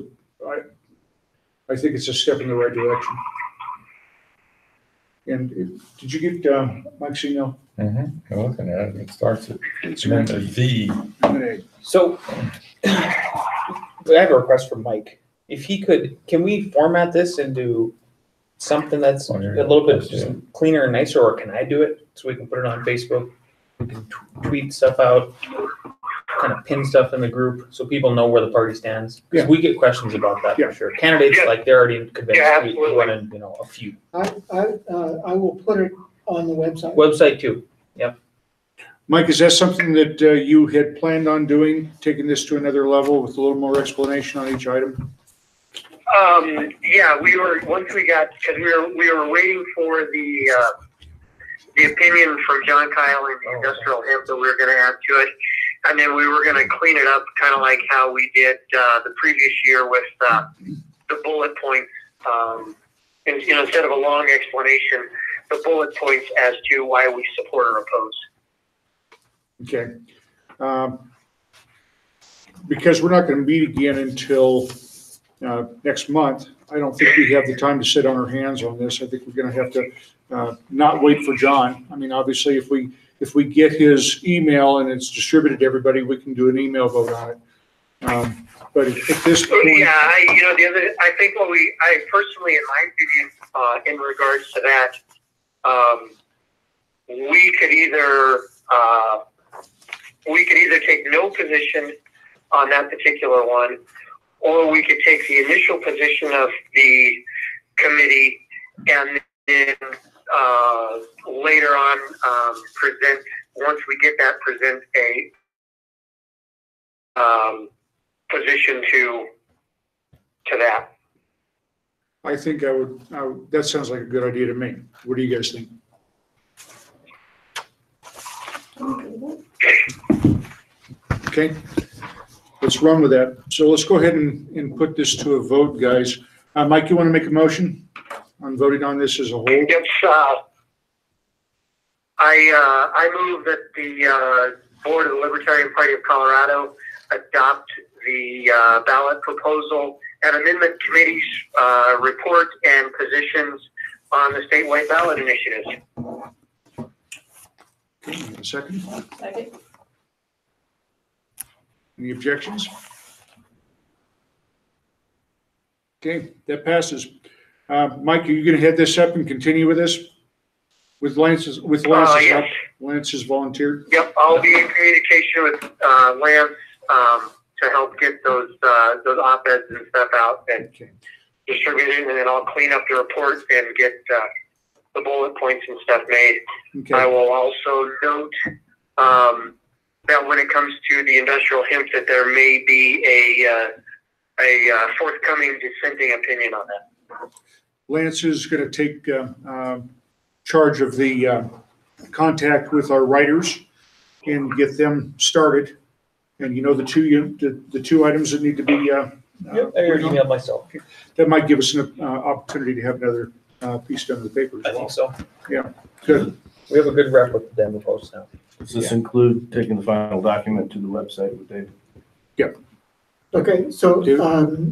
I think it's a step in the right direction. And did you get Mike's email? I'm looking at it. It starts at amendment V. So I have a request from Mike. If he could, can we format this into something that's a little bit just cleaner and nicer, or can I do it so we can put it on Facebook? We can tweet stuff out, kind of pin stuff in the group so people know where the party stands. Because we get questions about that for sure. Candidates, like they're already convinced we run in, a few. I will put it on the website. Website too. Yep. Mike, is that something that you had planned on doing, taking this to another level with a little more explanation on each item? Yeah, we were, once we got, because we were waiting for the opinion from John Kyle and the industrial hemp that we were going to add to it. And then we were going to clean it up kind of like how we did the previous year with the bullet points. And, instead of a long explanation, the bullet points as to why we support or oppose. Okay. Because we're not going to meet again until next month, I don't think we have the time to sit on our hands on this. I think we're going to have to not wait for John. I mean, obviously, if we get his email and it's distributed to everybody, we can do an email vote on it. But at this point, yeah, I think I personally, in my opinion, in regards to that, we could either take no position on that particular one, or we could take the initial position of the committee and then later on once we get that, present a position to that. I think that sounds like a good idea to me. What do you guys think? Okay, let's run with that. So let's go ahead and put this to a vote, guys. Mike, you want to make a motion on voting on this as a whole? Yes, I move that the board of the Libertarian Party of Colorado adopt the ballot proposal and amendment committee's report and positions on the statewide ballot initiatives. Okay, a second. Second. Any objections? Okay, that passes. Mike, are you going to head this up and continue with this? With Lance's yes. Lance's volunteered? Yep, I'll be in communication with Lance to help get those op-eds and stuff out and distributed, and then I'll clean up the report and get the bullet points and stuff made. Okay. I will also note that when it comes to the industrial hemp, that there may be a forthcoming dissenting opinion on that. Lance is going to take charge of the contact with our writers and get them started. And the two items that need to be, Yep, I already emailed myself. that might give us an opportunity to have another piece done in the paper as I well. think so. Yeah, good. We have a good rep with the Denver Post now. Does this include taking the final document to the website with David? Okay, so,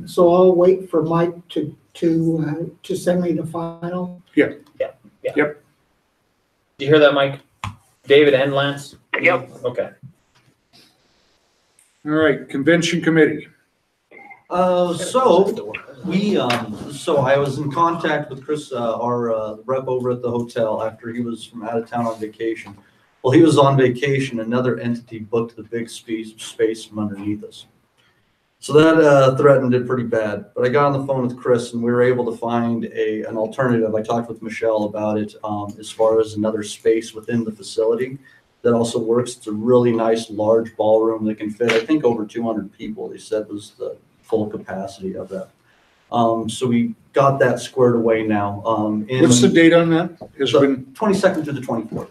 so I'll wait for Mike to send me the final. Do you hear that, Mike? David and Lance? Yep. Okay. All right, convention committee. So I was in contact with Chris, our rep over at the hotel after he was from out of town on vacation. Well, he was on vacation, another entity booked the big space from underneath us. So that threatened it pretty bad, but I got on the phone with Chris and we were able to find an alternative. I talked with Michelle about it as far as another space within the facility that also works. It's a really nice large ballroom that can fit, I think, over 200 people, they said was the full capacity of that. So we got that squared away now. What's the date on that? Has The been 22nd to the 24th.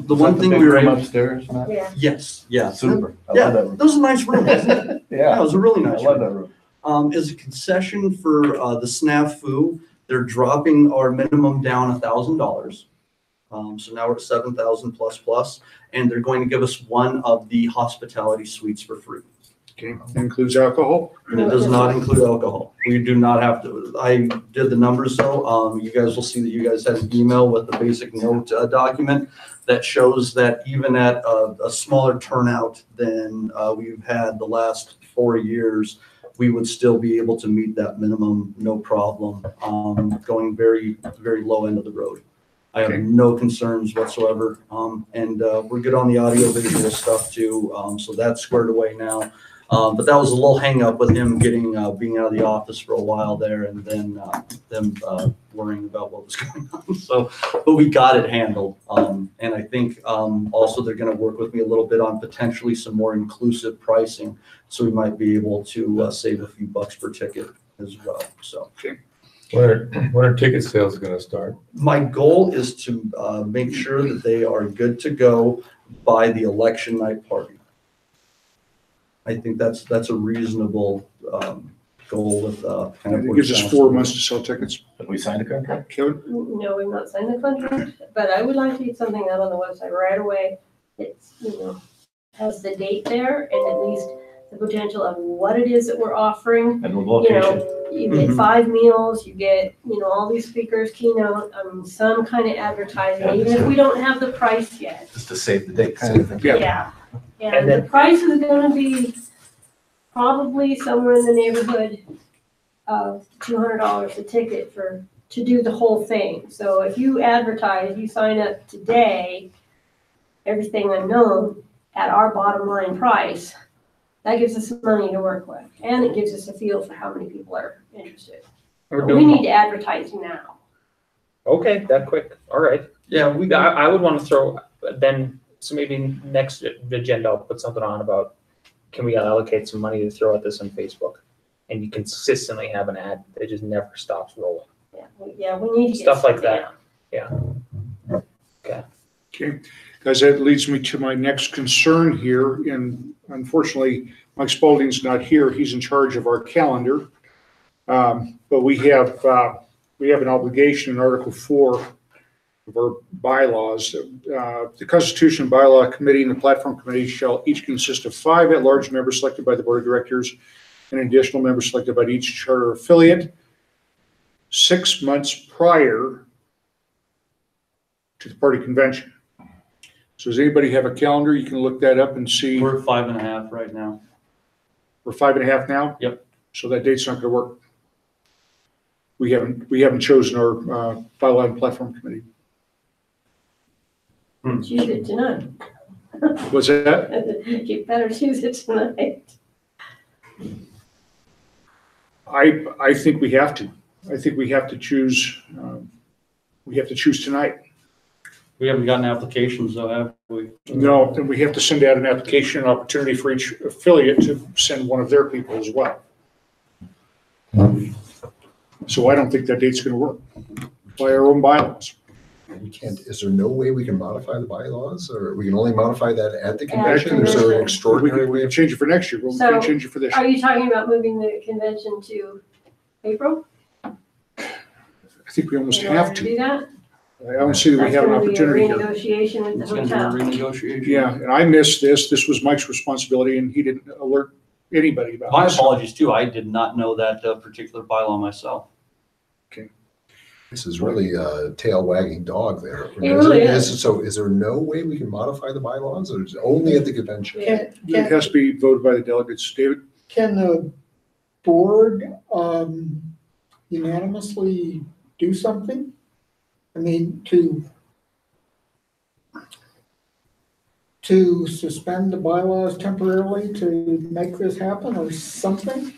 The one thing we were able, upstairs, Matt? Yeah. yes, yeah. Super. I Yeah, love that room. that was a nice room, wasn't it? Yeah, it was a really I nice love room. that room. As a concession for the snafu, they're dropping our minimum down $1,000. So now we're at 7,000 plus, and they're going to give us one of the hospitality suites for free. Okay, includes alcohol? And it does not include alcohol. We do not have to, I did the numbers though. You guys will see that you guys had an email with the basic note document that shows that even at a smaller turnout than we've had the last 4 years, we would still be able to meet that minimum, no problem, going very, very low end of the road. I have no concerns whatsoever. And we're good on the audio visual stuff too. So that's squared away now. But that was a little hang up with him getting, being out of the office for a while there and then them worrying about what was going on. So, but we got it handled. And I think also they're going to work with me a little bit on potentially some more inclusive pricing. So we might be able to save a few bucks per ticket as well. So. When are ticket sales gonna start? My goal is to make sure that they are good to go by the election night party. I think that's a reasonable goal with kind of. It gives us 4 months to sell tickets. Have we signed a contract? Kevin? No, we've not signed the contract, but I would like to get something out on the website right away. It's, has the date there and at least the potential of what it is that we're offering. And the location. You get 5 meals, you get, all these speakers, keynote, some kind of advertising, even if we don't have the price yet. Just to save the date kind of thing. Yeah. And the price is gonna be probably somewhere in the neighborhood of $200 a ticket to do the whole thing. So if you advertise, you sign up today, everything unknown, at our bottom line price, that gives us some money to work with. And it gives us a feel for how many people are interested. But we need to advertise now. Okay, that quick. All right. Yeah, I would want to throw then, so maybe next agenda, I'll put something on about, can we allocate some money to throw at this on Facebook? And you consistently have an ad that just never stops rolling. Yeah, we need to get Stuff like that. out. Yeah. Okay. Okay, guys, that leads me to my next concern here. And unfortunately, Mike Spalding's not here. He's in charge of our calendar. But we have an obligation in Article 4 of our bylaws. The Constitution and Bylaw Committee and the Platform Committee shall each consist of 5 at-large members selected by the Board of Directors and additional members selected by each charter affiliate 6 months prior to the party convention. So does anybody have a calendar? You can look that up and see. We're at 5.5 right now. We're 5.5 now? Yep. So that date's not gonna work. We haven't chosen our bylaw and platform committee. Choose it tonight. What's that? You better choose it tonight. I think we have to. I think we have to choose. We have to choose tonight. We haven't gotten applications though, have we? No, then we have to send out an application, an opportunity for each affiliate to send one of their people as well. So I don't think that date's gonna work by our own bylaws. We can't, is there no way we can modify the bylaws, or we can only modify that at the convention? Is there an We extraordinary way can of? change it for next year, but we So, can't change it for this Are year. you talking about moving the convention to April? I think we almost In order have Do to. that? I don't see that we That's have an gonna be a opportunity here. renegotiation with the It's gonna be a hotel. renegotiation. Yeah, and I missed this. This was Mike's responsibility, and he didn't alert anybody about My this. apologies too. I did not know that particular bylaw myself. This is really a tail wagging dog there. It really is. So is there no way we can modify the bylaws, or is it only at the convention? It has to be voted by the delegates. David? Can the board unanimously do something? I mean, to suspend the bylaws temporarily to make this happen or something?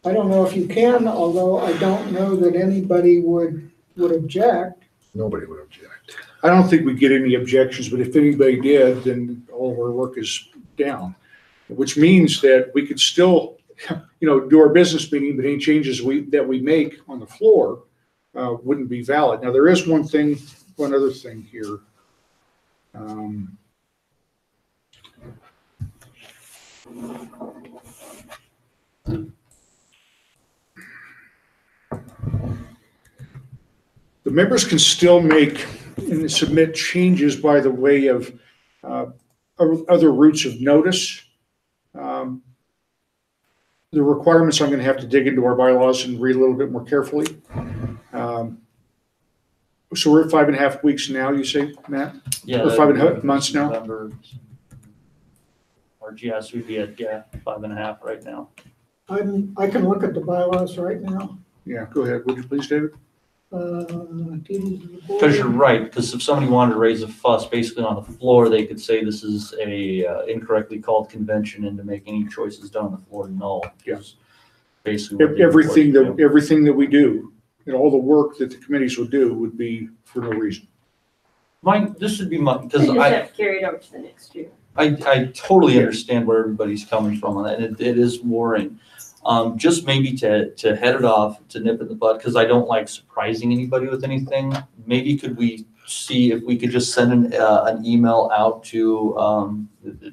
I don't know if you can, although I don't know that anybody would object. Nobody would object. I don't think we get any objections, but if anybody did, then all of our work is down. Which means that we could still, do our business meeting, but any changes that we make on the floor wouldn't be valid. Now, there is one other thing here. The members can still make and submit changes by the way of other routes of notice. The requirements, I'm going to have to dig into our bylaws and read a little bit more carefully. So we're at 5.5 weeks now, you say, Matt? Yeah. Or 5.5 months now? November. Or yes, we'd be at 5.5 right now. I can look at the bylaws right now. Yeah, go ahead. Would you please, David? Because you're right, because if somebody wanted to raise a fuss basically on the floor, they could say this is a incorrectly called convention, and to make any choices done on the floor null. Yeah. Basically. what the Everything enforcement everything that we do, and all the work that the committees would do would be for no reason. Mike, this would be my, You because just have to carry it over to the next year. I totally understand where everybody's coming from on that, and it is worrying. Just maybe to head it off, to nip it in the bud, because I don't like surprising anybody with anything. Maybe could we see if we could just send an email out to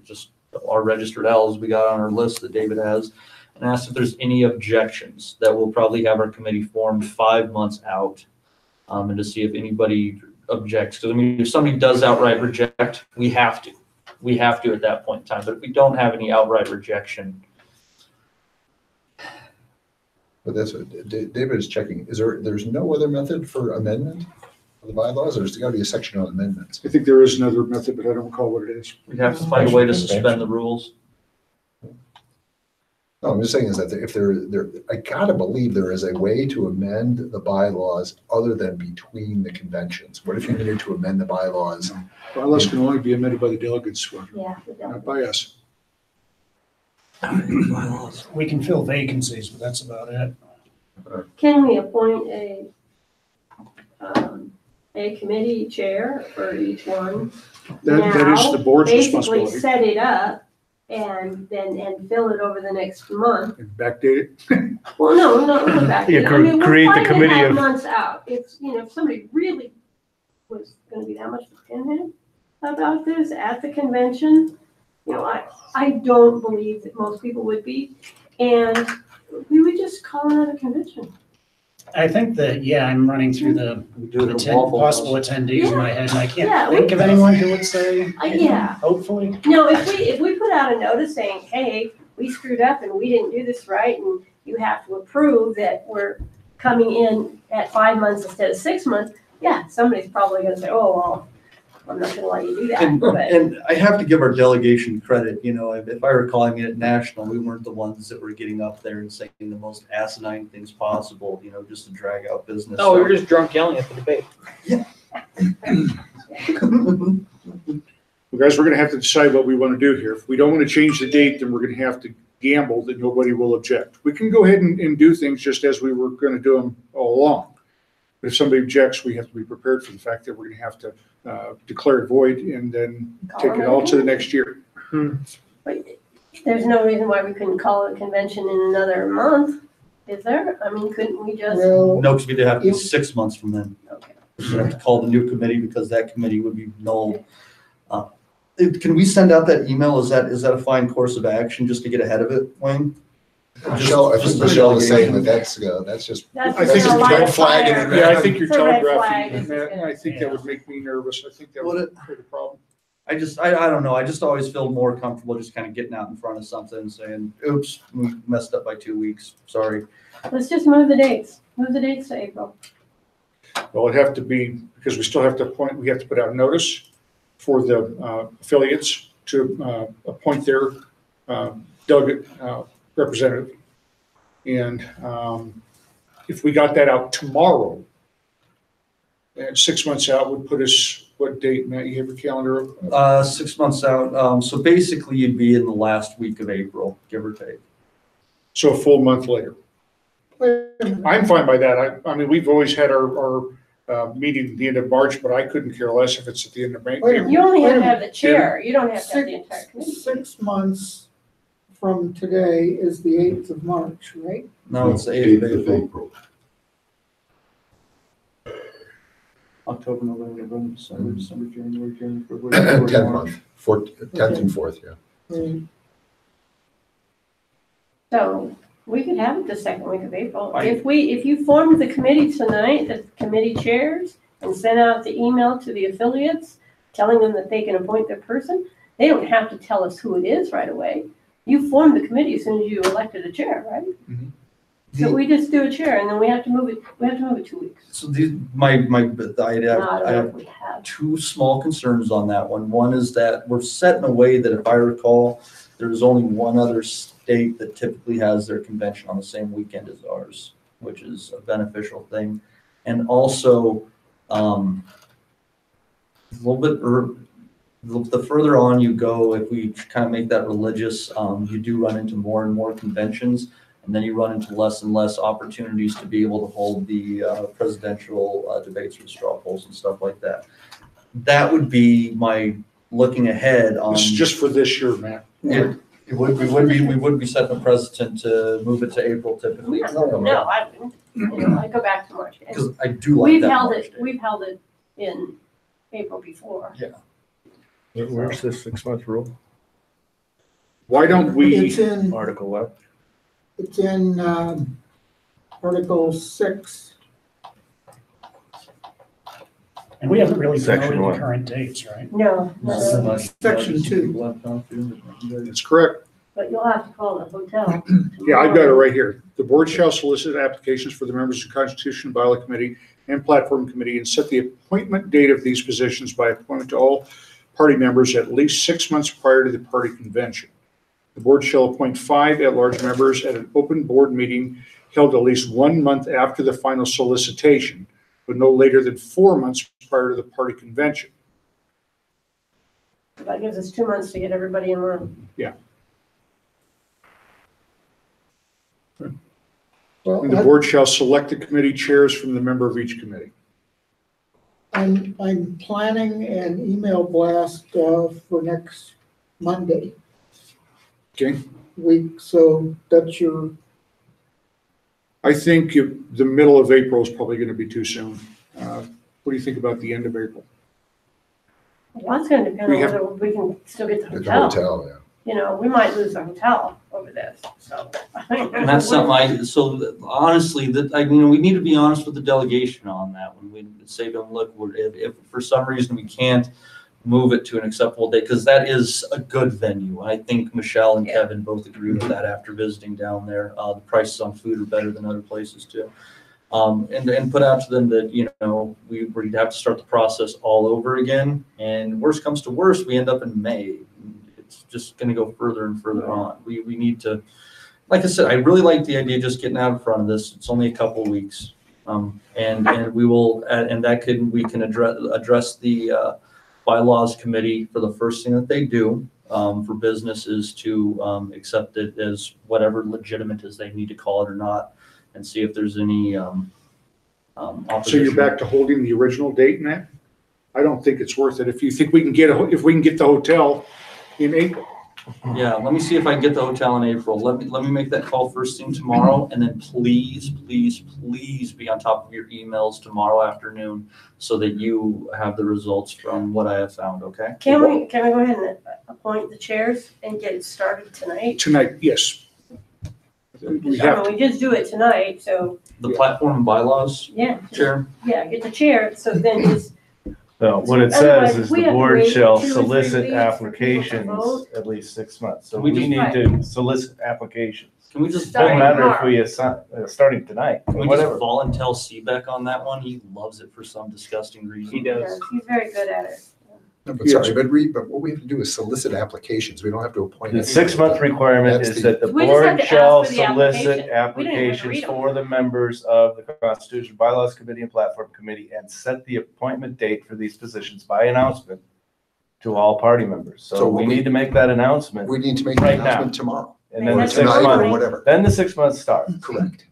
just our registered Ls we got on our list that David has, and ask if there's any objections, that we'll probably have our committee formed 5 months out, and to see if anybody objects. Because I mean, if somebody does outright reject, we have to at that point in time. But if we don't have any outright rejection. But that's what David is checking. There's no other method for amendment of the bylaws, or there's got to be a section on amendments? I think there is another method, but I don't recall what it is. We'd have to find a way to suspend the rules. No, I'm just saying is that if I gotta believe there is a way to amend the bylaws other than between the conventions. What if you needed to amend the bylaws? Bylaws can only be amended by the delegates, Yeah. not by us. We can fill vacancies, but that's about it. Can we appoint a committee chair for each one? That is the board's responsibility. Basically set it up and fill it over the next month. And backdate it. Well, no, back. Yeah, I mean, create we're the committee of- months out. If somebody really was gonna be that much of a pinhead about this at the convention, I don't believe that most people would be, and we would just call another convention. I think that, I'm running through the We do it at 10 Waffle possible House. attendees in my head, and I Yeah, can't we think of can- anyone who would say, Yeah. hopefully. No, if we put out a notice saying, hey, we screwed up and we didn't do this right, and you have to approve that we're coming in at 5 months instead of 6 months, somebody's probably gonna say, oh, well, I'm not gonna let you do that, but. And I have to give our delegation credit, if I were calling it national, we weren't the ones that were getting up there and saying the most asinine things possible, just to drag out business. No, we were just drunk yelling at the debate. Well, guys, we're gonna have to decide what we want to do here. If we don't want to change the date, then we're gonna have to gamble that nobody will object. We can go ahead and do things just as we were gonna do them all along. But if somebody objects, we have to be prepared for the fact that we're gonna have to declare it void and then take it all to the next year. But there's no reason why we couldn't call it a convention in another month. Is there? I mean, couldn't we just? Well, No, because we'd have to be 6 months from then. Okay. We'd have to call the new committee because that committee would be null. Can we send out that email? Is that a fine course of action just to get ahead of it, Wayne? Michelle, I Just think the Michelle was saying delegation. that's just, That's I think just it's a line red of flagging fire. it. Yeah, I think you're It's a red flag. telegraphing This is that, and I gonna- think that would make me nervous. I think that Would would it? create a problem. I don't know. I just always feel more comfortable just kind of getting out in front of something and saying, oops, we messed up by 2 weeks. Sorry. Let's just move the dates. Move the dates to April. Well, it'd have to be, because we still have to appoint, we have to put out notice for the affiliates to appoint their delegate representative. And if we got that out tomorrow, and 6 months out would put us, what date, Matt, you have your calendar up? 6 months out. So basically you'd be in the last week of April, give or take. So a full month later. I'm fine by that. I mean, we've always had our meeting at the end of March, but I couldn't care less if it's at the end of May. Wait a minute. You only have to have the chair. You don't have to have the entire committee. 6 months from today is the 8th of March, right? No, it's the 8th of 8th April. April. October, November, November, December, January, February, 10th March. month, 10th and 4th, yeah. Mm. So we could have it the second week of April. If you formed the committee tonight, the committee chairs, and sent out the email to the affiliates, telling them that they can appoint their person, they don't have to tell us who it is right away. You formed the committee as soon as you elected a chair, right? Mhm. So we just do a chair and then we have to move it 2 weeks. So these, I No, I don't have know if we have. two small concerns on that one. One is that we're set in a way that if I recall, there's only one other state that typically has their convention on the same weekend as ours, which is a beneficial thing. And also, a little bit, the further on you go, if we kind of make that religious, you do run into more and more conventions. And then you run into less and less opportunities to be able to hold the presidential debates with straw polls and stuff like that. That would be my looking ahead on. This is just for this year, Matt. We would be setting a precedent to move it to April typically. No, I wouldn't. I go back to March. Because I do like that. We've held it in April before. Where's this 6 month rule? Why don't we, It's in, Article what? it's in Article 6. And we haven't really Section promoted one. the current dates, right? No, Section 2. that's correct. but you'll have to call the hotel. Yeah, I've got it right here. The board shall solicit applications for the members of the Constitution and Bylaw Committee and Platform Committee and set the appointment date of these positions by appointment to all party members at least 6 months prior to the party convention. The board shall appoint 5 at-large members at an open board meeting held at least 1 month after the final solicitation, but no later than 4 months prior to the party convention. That gives us 2 months to get everybody in room. Well, And the board shall select the committee chairs from the member of each committee. I'm planning an email blast for next Monday Okay? week, so that's your, I think the middle of April is probably going to be too soon. What do you think about the end of April? Well, that's gonna depend We on have- whether we can still get the At the hotel. hotel, yeah. You know, we might lose the hotel over this, so. And that's something so honestly, we need to be honest with the delegation on that. When we say to them, look, if for some reason we can't move it to an acceptable date, because that is a good venue. I think Michelle and Kevin both agree with that after visiting down there. The prices on food are better than other places too. And put out to them that, we'd have to start the process all over again. And worst comes to worst, we end up in May. It's just going to go further and further on. We need to, like I said, I really like the idea of just getting out in front of this. It's only a couple of weeks. And we will, and we can address the bylaws committee for the first thing that they do for business is to accept it as whatever legitimate as they need to call it or not, and see if there's any So opposition. you're back to holding the original date, Matt? I don't think it's worth it. If you think we can get the hotel in April, Yeah, let me see if I can get the hotel in April. Let me make that call first thing tomorrow, and then please be on top of your emails tomorrow afternoon so that you have the results from what I have found, okay? Can we go ahead and appoint the chairs and get it started tonight? Tonight, yes. We I have, mean, we just do it tonight, so, The platform and bylaws yeah, chair? yeah, get the chair, so then just, So what it Otherwise, says if is we the have to board wait shall 2 or 3 solicit weeks for people to applications vote. at least 6 months. So We we just- need to solicit applications. Can we just, Starting Doesn't matter if tomorrow. we assign, starting tonight, can we just whatever. volunteer Seebeck on that one? He loves it for some disgusting reason. He does. yeah, he's very good at it. No, but sorry, but what we have to do is solicit applications. We don't have to appoint. The anybody. 6-month requirement That's is the- that the We just have board to ask shall for the solicit application. We don't even have to read applications them. for the members of the Constitution Bylaws Committee and Platform Committee and set the appointment date for these positions by announcement to all party members. So So we need to make that announcement, We need to make an Right now. announcement tomorrow. and then Or the That's 6 tonight or months, fine. whatever. then the 6 months start. Correct.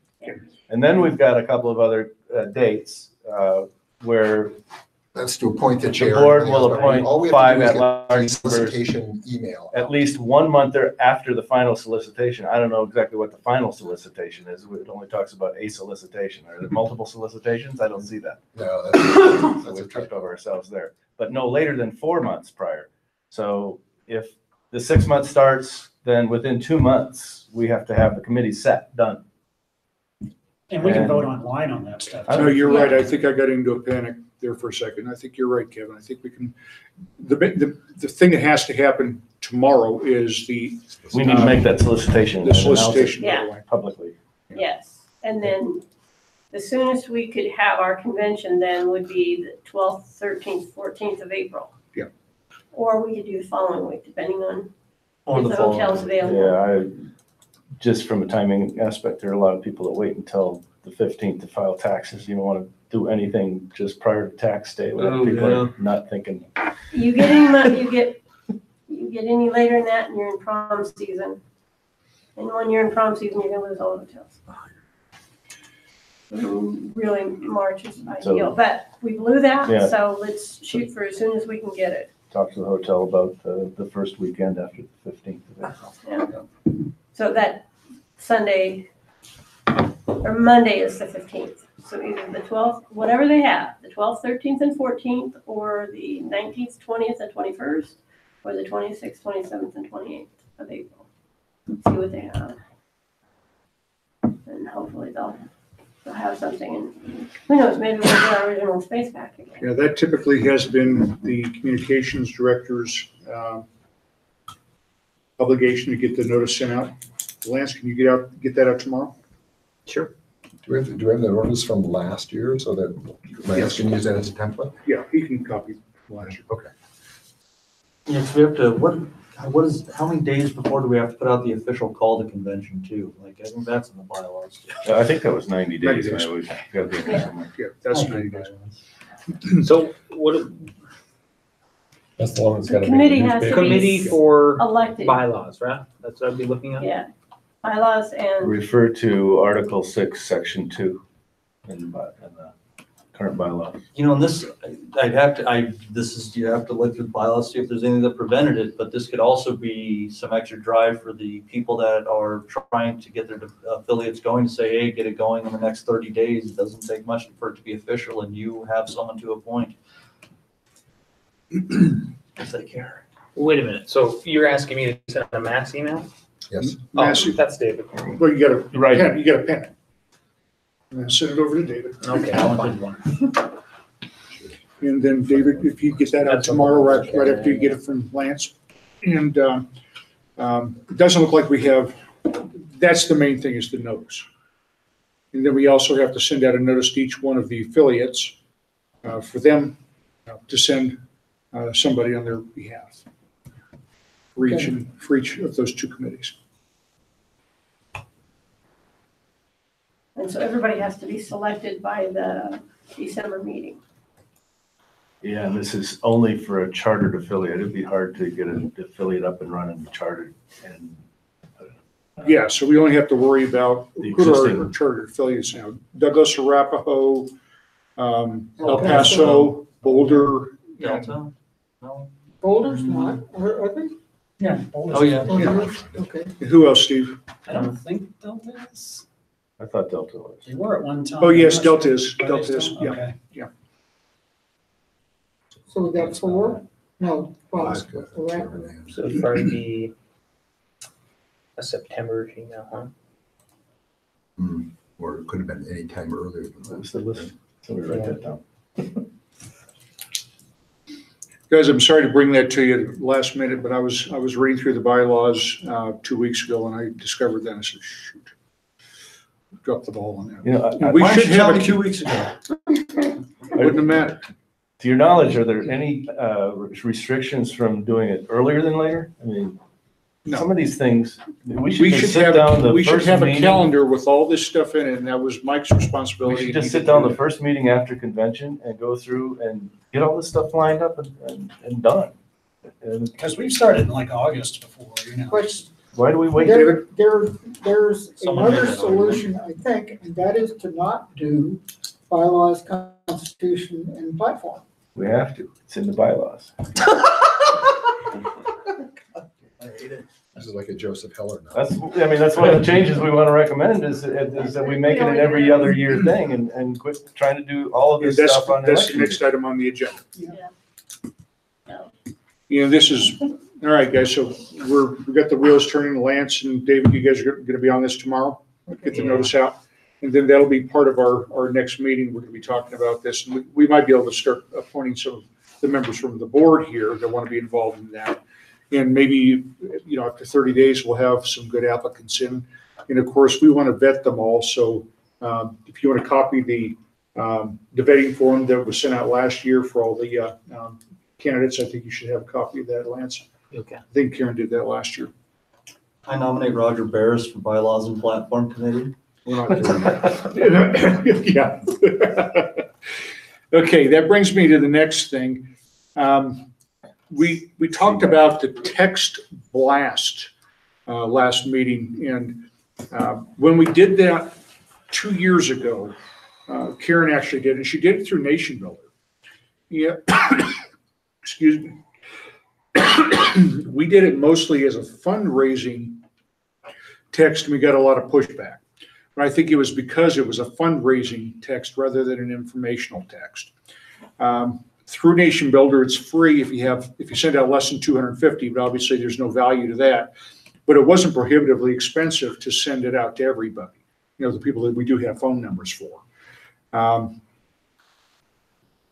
And then we've got a couple of other dates where That's to appoint the the chair. board and will everything else, but appoint all we have to 5 do is at get large a members solicitation email. at least 1 month after the final solicitation. I don't know exactly what the final solicitation is. It only talks about a solicitation. Are there multiple solicitations? I don't see that. No, So that's we've a tripped over ourselves there. But no later than 4 months prior. So if the 6 months starts, then within 2 months, we have to have the committee set, done. And we can And- vote online on that stuff. I no, too. you're right. I think I got into a panic there for a second. I think you're right, Kevin. I think we can, the thing that has to happen tomorrow is the We need to make that solicitation. and announce it solicitation. Yeah. deadline. Publicly. Yes, and then the soonest we could have our convention then would be the 12th, 13th, 14th of April. Yeah. Or we could do the following week, depending on Or if the the following. hotel's available. Yeah, just from a timing aspect, there are a lot of people that wait until the 15th to file taxes. You don't want to do anything just prior to tax day when Oh, people yeah. are not thinking. You get any later than that and you're in prom season. And when you're in prom season, you're gonna lose all the hotels. Really, March is ideal, but we blew Yeah. that, so let's shoot for as soon as we can get it. Talk to the hotel about the first weekend after the 15th of April. Yeah. So that Sunday or Monday is the 15th. So either the 12th, whatever they have, the 12th, 13th, and 14th, or the 19th, 20th, and 21st, or the 26th, 27th, and 28th of April. See what they have. And hopefully they'll have something, and who knows, maybe we'll get our original space back again. Yeah, that typically has been the communications director's obligation to get the notice sent out. Lance, can you get that out tomorrow? Sure. Do we have the orders from last year so that Lance can use that as a template? Yeah, he can copy last year. Okay. Yes, we have to, how many days before do we have to put out the official call to convention too? Like, I think that's in the bylaws. I think that was 90 days. 90 days. I always got the Yeah. somewhere. Yeah, that's 90 days. So what, That's the one that's The got to be. committee has to be committee for elected, bylaws, right? That's what I'd be looking at? yeah. Bylaws and, Refer to Article 6, Section 2 in the current bylaw. You know, and this, you have to look through the bylaws, see if there's anything that prevented it, but this could also be some extra drive for the people that are trying to get their affiliates going to say, hey, get it going in the next 30 days. It doesn't take much for it to be official and you have someone to appoint. If they care. Wait a minute, so you're asking me to send a mass email? Yes. Oh, Massive. that's David. Well, you gotta, Right. you gotta pen it. And then send it over to David. Okay, I'll find one. And then David, if you get that out tomorrow, right after you get it from Lance. And it doesn't look like we have, that's the main thing is the notice. And then we also have to send out a notice to each one of the affiliates for them to send somebody on their behalf for each of those two committees. and so everybody has to be selected by the December meeting. Yeah, and this is only for a chartered affiliate. It'd be hard to get an affiliate up and running chartered and. Yeah, so we only have to worry about The who are existing- our charter affiliates now. Douglas, Arapahoe, El Paso, Boulder. Delta? No? Boulder's not, I think. Yeah. Oh, yeah. Okay. Who else, Steve? I don't think Delta is. I thought Delta was. They were at one time. Oh, yes, I'm not Delta is, sure. Are they Delta is, still? yeah. Okay. So we got four? No, five. I've got So that- Karen and- So it'd probably be a September email, huh? Or it could have been any time earlier than That that. was the list. Somebody write that down. Guys, I'm sorry to bring that to you last minute, but I was reading through the bylaws 2 weeks ago and I discovered that. I said, shoot, dropped the ball on that. You know, We Why should didn't you tell have me a, 2 weeks ago? wouldn't have mattered. to your knowledge, are there any restrictions from doing it earlier than later? I mean, No. some of these things, we We should should just sit down the we should first have a meeting. calendar with all this stuff in it, and that was Mike's We responsibility. should and just he sit did down do the that. first meeting after convention and go through and get all this stuff lined up and done. And Because we've started in like August before, you know. But why do we wait? there's Someone another made it. solution, I think, and that is to not do bylaws, constitution, and platform. We have to. It's in the bylaws. This is like a Joseph Heller now. That's, I mean, that's one of the changes we want to recommend is that we make it an every other year thing and quit trying to do all of And this that's, stuff on that's the election. next item on the agenda. Yeah. You know, this is, all right, guys, so we've got the wheels turning. Lance and David, you guys are gonna be on this tomorrow? Get the notice out. And then that'll be part of our next meeting. We're gonna be talking about this. And we might be able to start appointing some of the members from the board here that want to be involved in that. And maybe, you know, after 30 days, we'll have some good applicants in. And of course, we want to vet them all. So if you want to copy the vetting form that was sent out last year for all the candidates, I think you should have a copy of that, Lance. Okay. I think Karen did that last year. I nominate Roger Barris for Bylaws and Platform Committee. We're not doing that. Yeah. Okay, that brings me to the next thing. We talked about the text blast last meeting, and when we did that 2 years ago, Karen actually did it. She did it through Nation Builder. Yeah, excuse me. We did it mostly as a fundraising text, and we got a lot of pushback. But I think it was because it was a fundraising text rather than an informational text. Through Nation Builder, it's free if you send out less than 250, but obviously there's no value to that. But it wasn't prohibitively expensive to send it out to everybody, you know, the people that we do have phone numbers for.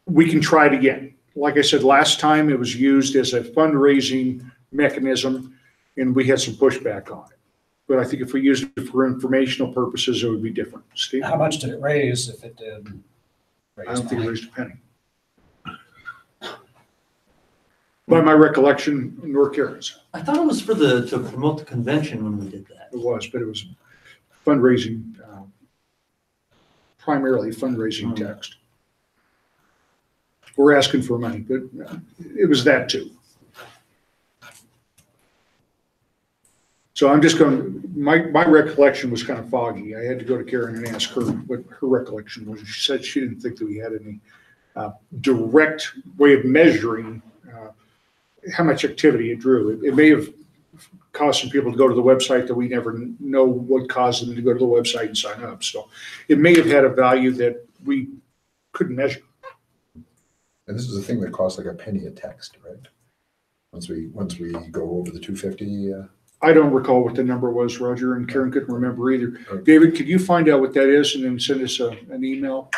We can try it again. Like I said, last time it was used as a fundraising mechanism, and we had some pushback on it. But I think if we used it for informational purposes, it would be different. Steve? How much did it raise if it did? I don't think it raised a penny. By my recollection, nor Karen's. I thought it was for to promote the convention when we did that. It was, but it was fundraising, primarily fundraising text. We're asking for money, but it was that too. So I'm just going, my recollection was kind of foggy. I had to go to Karen and ask her what her recollection was. She said she didn't think that we had any direct way of measuring how much activity it drew. It may have caused some people to go to the website that we never know what caused them to go to the website and sign up. So it may have had a value that we couldn't measure. And this is a thing that costs like a penny a text, right? Once we go over the 250. I don't recall what the number was, Roger, and Karen couldn't remember either. David, could you find out what that is and then send us an email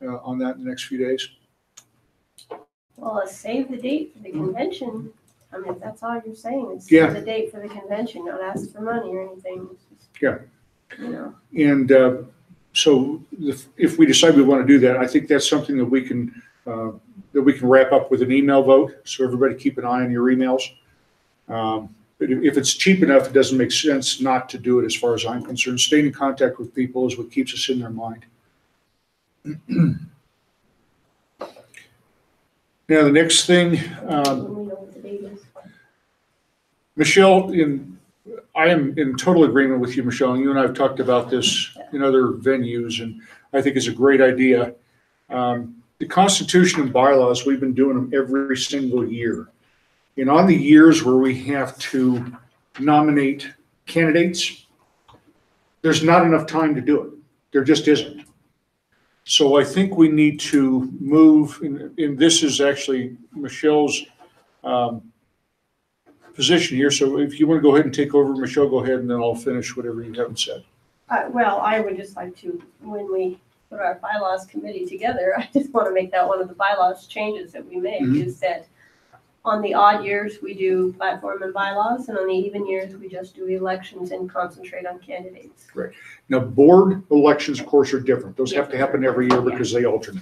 on that in the next few days? Well, let's save the date for the convention. I mean, if that's all you're saying, is Yeah. save the date for the convention, not ask for money or anything. It's just, Yeah. you know. And so if we decide we want to do that, I think that's something that we can wrap up with an email vote. So everybody keep an eye on your emails. But if it's cheap enough, it doesn't make sense not to do it as far as I'm concerned. Staying in contact with people is what keeps us in their mind. Now, the next thing, We know what the date is. Michelle, I am in total agreement with you, Michelle. You and I have talked about this in other venues, and I think it's a great idea. The Constitution and bylaws, we've been doing them every single year. And on the years where we have to nominate candidates, there's not enough time to do it. There just isn't. So I think we need to move, and this is actually Michelle's position here. So if you want to go ahead and take over, Michelle, go ahead, and then I'll finish whatever you haven't said. Well, I would just like to, when we put our bylaws committee together, I just want to make that one of the bylaws changes that we make, is that on the odd years, we do platform and bylaws, and on the even years, we just do elections and concentrate on candidates. Right. Now, board elections, of course, are different. Those have to happen every year because they alternate.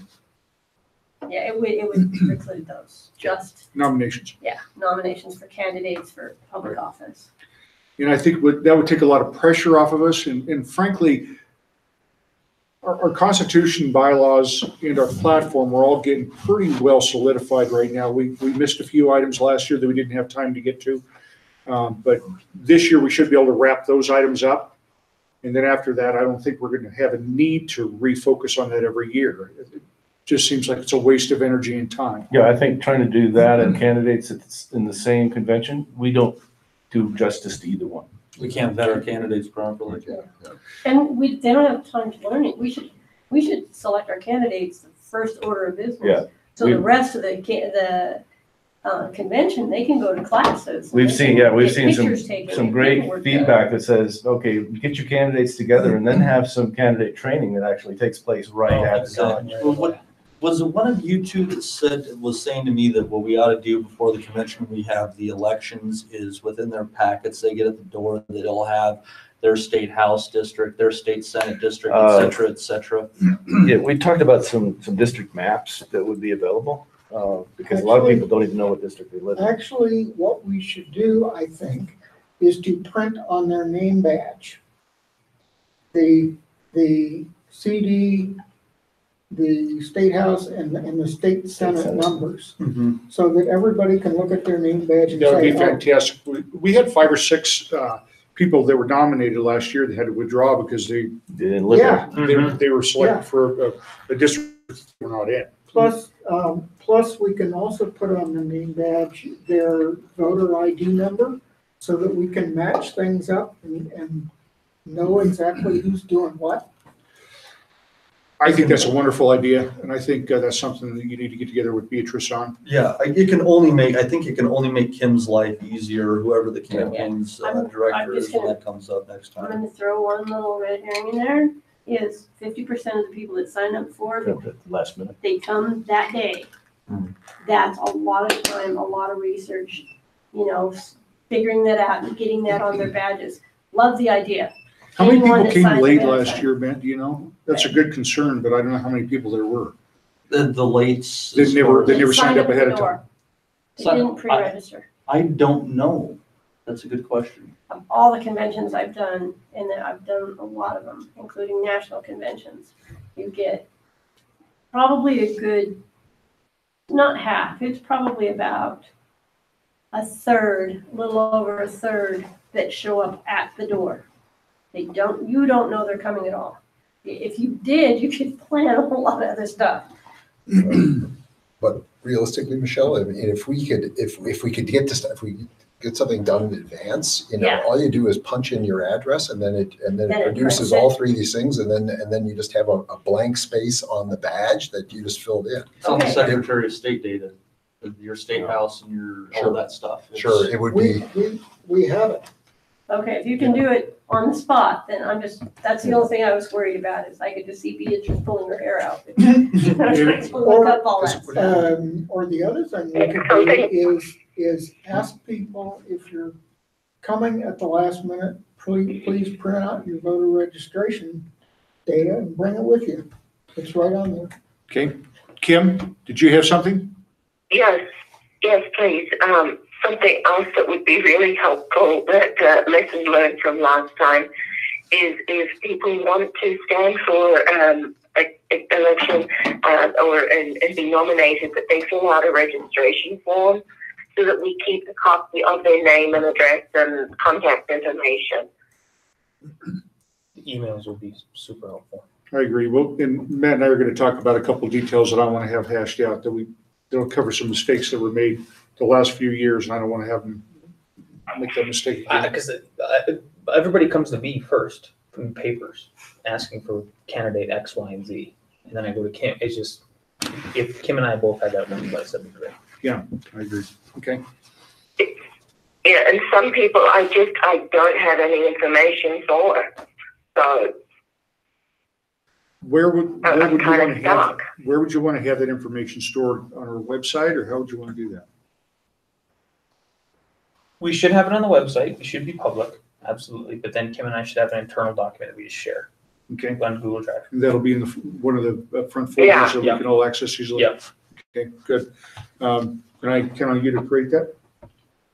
Yeah, it would preclude those, just, Nominations. yeah, nominations for candidates for public office. And I think that would take a lot of pressure off of us. And frankly, our constitution, bylaws, and our platform, we're all getting pretty well solidified right now. We missed a few items last year that we didn't have time to get to. But this year, we should be able to wrap those items up. And then after that, I don't think we're going to have a need to refocus on that every year. It just seems like it's a waste of energy and time. Yeah, I think trying to do that and candidates in the same convention, we don't do justice to either one. We can't vet our candidates properly. And they don't have time to learn it. We should select our candidates the first order of business. Yeah. So the rest of the convention, they can go to classes. We've seen Taken, some great feedback that says, okay, get your candidates together and then have some candidate training that actually takes place right at the time. Well, was it one of you two that was saying to me that what we ought to do before the convention, we have the elections, is within their packets, they get at the door, that it'll have their state house district, their state senate district, et cetera, et cetera. Yeah, we talked about some district maps that would be available, because a lot of people don't even know what district they live in. Actually, what we should do, I think, is to print on their name badge the CD, the state house, and the state senate numbers, so that everybody can look at their name badge and That would be say, fantastic. We had 5 or 6 people that were nominated last year that had to withdraw because they didn't live there. They were selected for a district they were not in. Plus, we can also put on the name badge their voter ID number, so that we can match things up and know exactly who's doing what. I think that's a wonderful idea, and I think that's something that you need to get together with Beatrice on. Yeah, I think it can only make Kim's life easier, whoever the campaign's director is when that comes up next I'm time. going to throw one little red herring in there, is 50% of the people that sign up for it, Last minute. they come that day. That's a lot of time, a lot of research, figuring that out and getting that on their badges. Love the idea. How many Anyone people that came signs late up last year, Ben? Do you know? That's a good concern, but I don't know how many people there were. The lates. They never signed up ahead of time. They didn't pre-register. I don't know. That's a good question. Of all the conventions I've done, and I've done a lot of them, including national conventions, you get probably a good, not half, it's probably about a third, a little over a third that show up at the door. You don't know they're coming at all. If you did, you could plan a whole lot of other stuff. But realistically, Michelle, I mean, if we could get this, if we get something done in advance, all you do is punch in your address, and then it produces all 3 of these things, and then you just have a blank space on the badge that you just filled in. It's on the Secretary of State data, your state house and all that stuff. Sure, it would be. We have it. Okay, if you can do it on the spot, then that's the only thing I was worried about, is I could just see Beatrice pulling her hair out. Look up all that. Or the other thing we could do is ask people, if you're coming at the last minute, please print out your voter registration data and bring it with you. It's right on there. Okay. Kim, did you have something? Yes, please. Something else that would be really helpful, that lessons learned from last time, is if people want to stand for an election and be nominated, that they fill out a registration form so that we keep a copy of their name and address and contact information. The emails would be super helpful. I agree. Well, and Matt and I are going to talk about a couple of details that I want to have hashed out that'll cover some mistakes that were made the last few years, and I don't want to have them make that mistake again. Because everybody comes to me first from papers asking for candidate X, Y, and Z. And then I go to Kim. It's just, if Kim and I both had that one list, that'd be great. Yeah, I agree. Okay. Yeah, and some people I don't have any information for. So Where would you I'm want kind to of have, stuck. where would you want to have that information stored, on our website, or how would you want to do that? We should have it on the website. It should be public, absolutely. But then Kim and I should have an internal document that we just share Okay. on Google Drive. And that'll be in one of the front Yeah. folders that we Yeah. can all access easily? Yeah. Okay, good. Can I count on you to create that?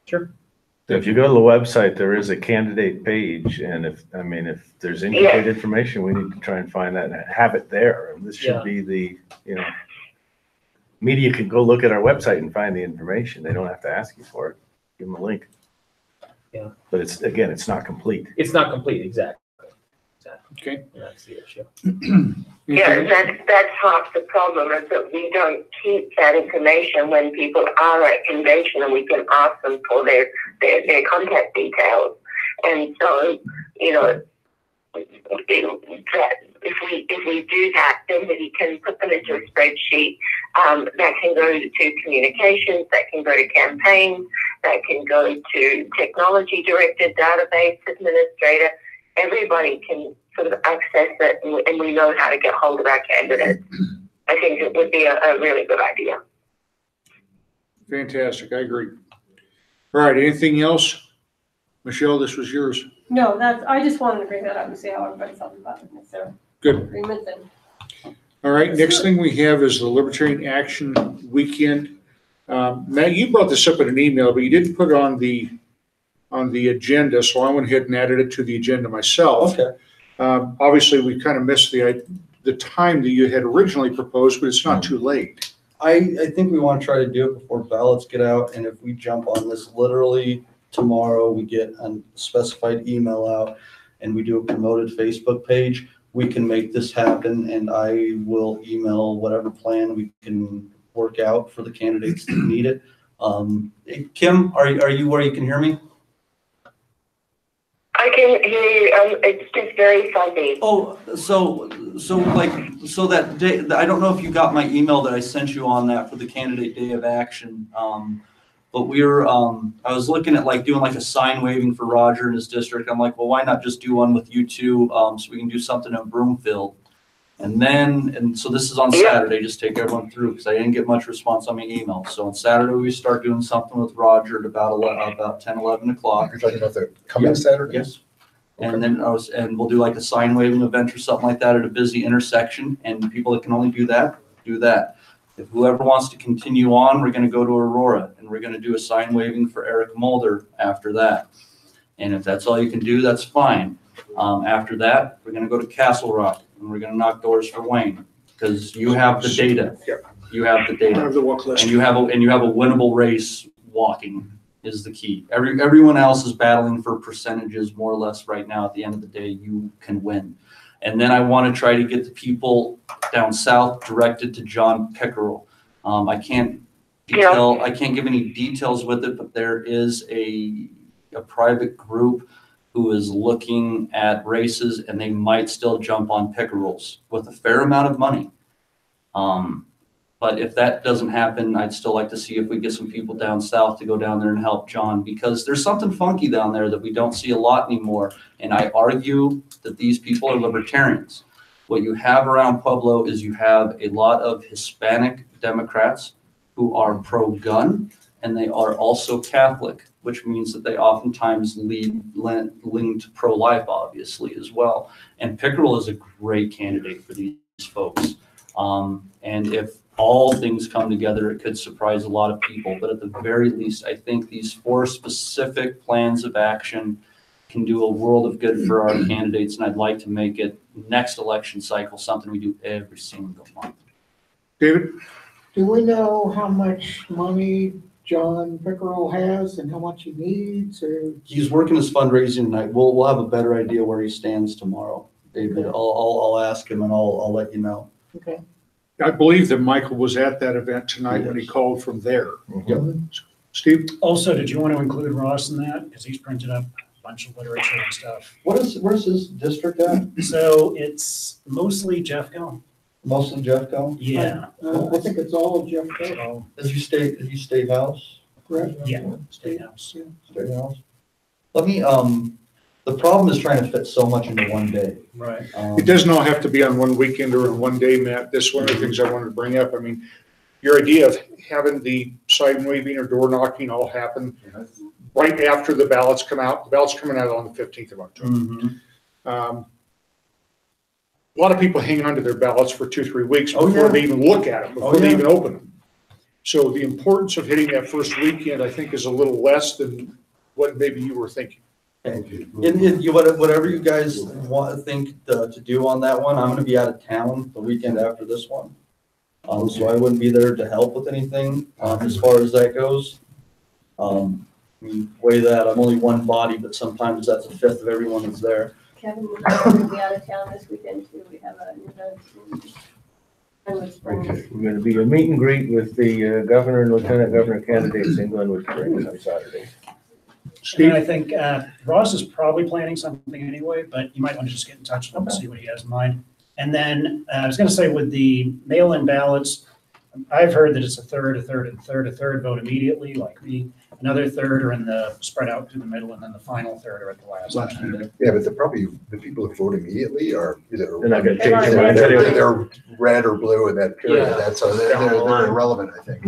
Sure. If you go to the website, there is a candidate page, and if there's incomplete information, we need to try and find that and have it there. And this should be the, media can go look at our website and find the information. They don't have to ask you for it. Give them a link. Yeah. But it's not complete. It's not complete, exactly. Okay. That's the issue. Yeah, that's half the problem, is that we don't keep that information when people are at convention, and we can ask them for their contact details. And so, if we do that, then we can put them into a spreadsheet that can go to communications, that can go to campaigns, that can go to technology director, database administrator. Everybody can sort of access it, and we know how to get hold of our candidates. I think it would be a really good idea. Fantastic, I agree. All right, anything else? Michelle, this was yours. No, I just wanted to bring that up and see how everybody felt about it. Is there Good. agreement then? All right, next thing we have is the Libertarian Action Weekend. Matt, you brought this up in an email, but you didn't put it on the agenda, so I went ahead and added it to the agenda myself. Okay. Obviously, we kind of missed the time that you had originally proposed, but it's not too late. I think we want to try to do it before ballots get out, and if we jump on this literally tomorrow, we get a specified email out, and we do a promoted Facebook page, we can make this happen, and I will email whatever plan we can work out for the candidates that need it. Kim, are you where you can hear me? I can hear you. It's just very fuzzy. Oh, so that day, I don't know if you got my email that I sent you on that for the candidate day of action. But I was looking at doing a sign waving for Roger in his district. I'm like, well, why not just do one with you two, so we can do something in Broomfield. And so this is on Saturday, just take everyone through, because I didn't get much response on my email. So on Saturday, we start doing something with Roger at about 10, 11 o'clock. You're talking about the coming Saturday? Yes. And then we'll do a sign waving event or something like that at a busy intersection, and people that can only do that, do that. If whoever wants to continue on, we're going to go to Aurora, and we're going to do a sign waving for Eric Mulder after that. And if that's all you can do, that's fine. After that, we're going to go to Castle Rock, and we're going to knock doors for Wayne, because you have the data. Yep. You have the data. I have the walk list. And you have a winnable race. Walking is the key. Everyone else is battling for percentages more or less right now. At the end of the day, you can win. And then I want to try to get the people down south directed to John Pickerel. I can't give any details with it, but there is a private group who is looking at races, and they might still jump on Pickerels with a fair amount of money. But if that doesn't happen, I'd still like to see if we get some people down south to go down there and help John, because there's something funky down there that we don't see a lot anymore. And I argue that these people are libertarians. What you have around Pueblo is you have a lot of Hispanic Democrats who are pro-gun, and they are also Catholic, which means that they oftentimes lean to pro-life, obviously, as well. And Pickerel is a great candidate for these folks. And if all things come together, it could surprise a lot of people. But at the very least, I think these 4 specific plans of action can do a world of good for our candidates. And I'd like to make it next election cycle something we do every single month. David? Do we know how much money John Pickerel has and how much he needs? Or He's working his fundraising tonight. We'll have a better idea where he stands tomorrow, David. I'll ask him, and I'll let you know. okay. I believe that Michael was at that event tonight when he called from there. Yep. Steve? Also, did you want to include Ross in that? Because he's printed up a bunch of literature and stuff. Where's his district at? So it's mostly Jeffco. Mostly Jeffco? Yeah. I think it's all of Jeff. So, Is he state house? Correct? yeah, State House. State house? Let me, the problem is trying to fit so much into one day. Right. It does not have to be on one weekend or in one day, Matt. That's one of the things I wanted to bring up. I mean, your idea of having the sign waving or door knocking all happen right after the ballots come out. The ballots coming out on the 15th of October. Mhm. A lot of people hang on to their ballots for 2-3 weeks Oh, before yeah. they even look at them, before Oh, they yeah. even open them. So the importance of hitting that first weekend, I think, is a little less than what maybe you were thinking. Whatever you guys think to do on that one, I'm gonna be out of town the weekend after this one. So I wouldn't be there to help with anything, as far as that goes. I mean, weigh that, I'm only one body, but sometimes that's a fifth of everyone that's there. Kevin, we're going to be out of town this weekend too. We have an event in Glenwood Springs. We're gonna be a meet and greet with the governor and lieutenant governor candidates in Glenwood Springs on Saturday. And I think Ross is probably planning something anyway, but you might want to just get in touch with him and see what he has in mind. And then I was going to say with the mail-in ballots, I've heard that it's a third vote immediately, like me. Another third are in the spread out through the middle, and then the final third are at the last. Yeah, but the people that vote immediately are either. They're not gonna change their mind. They're red or blue in that period. Yeah. That's, so they're Down the line. irrelevant, I think.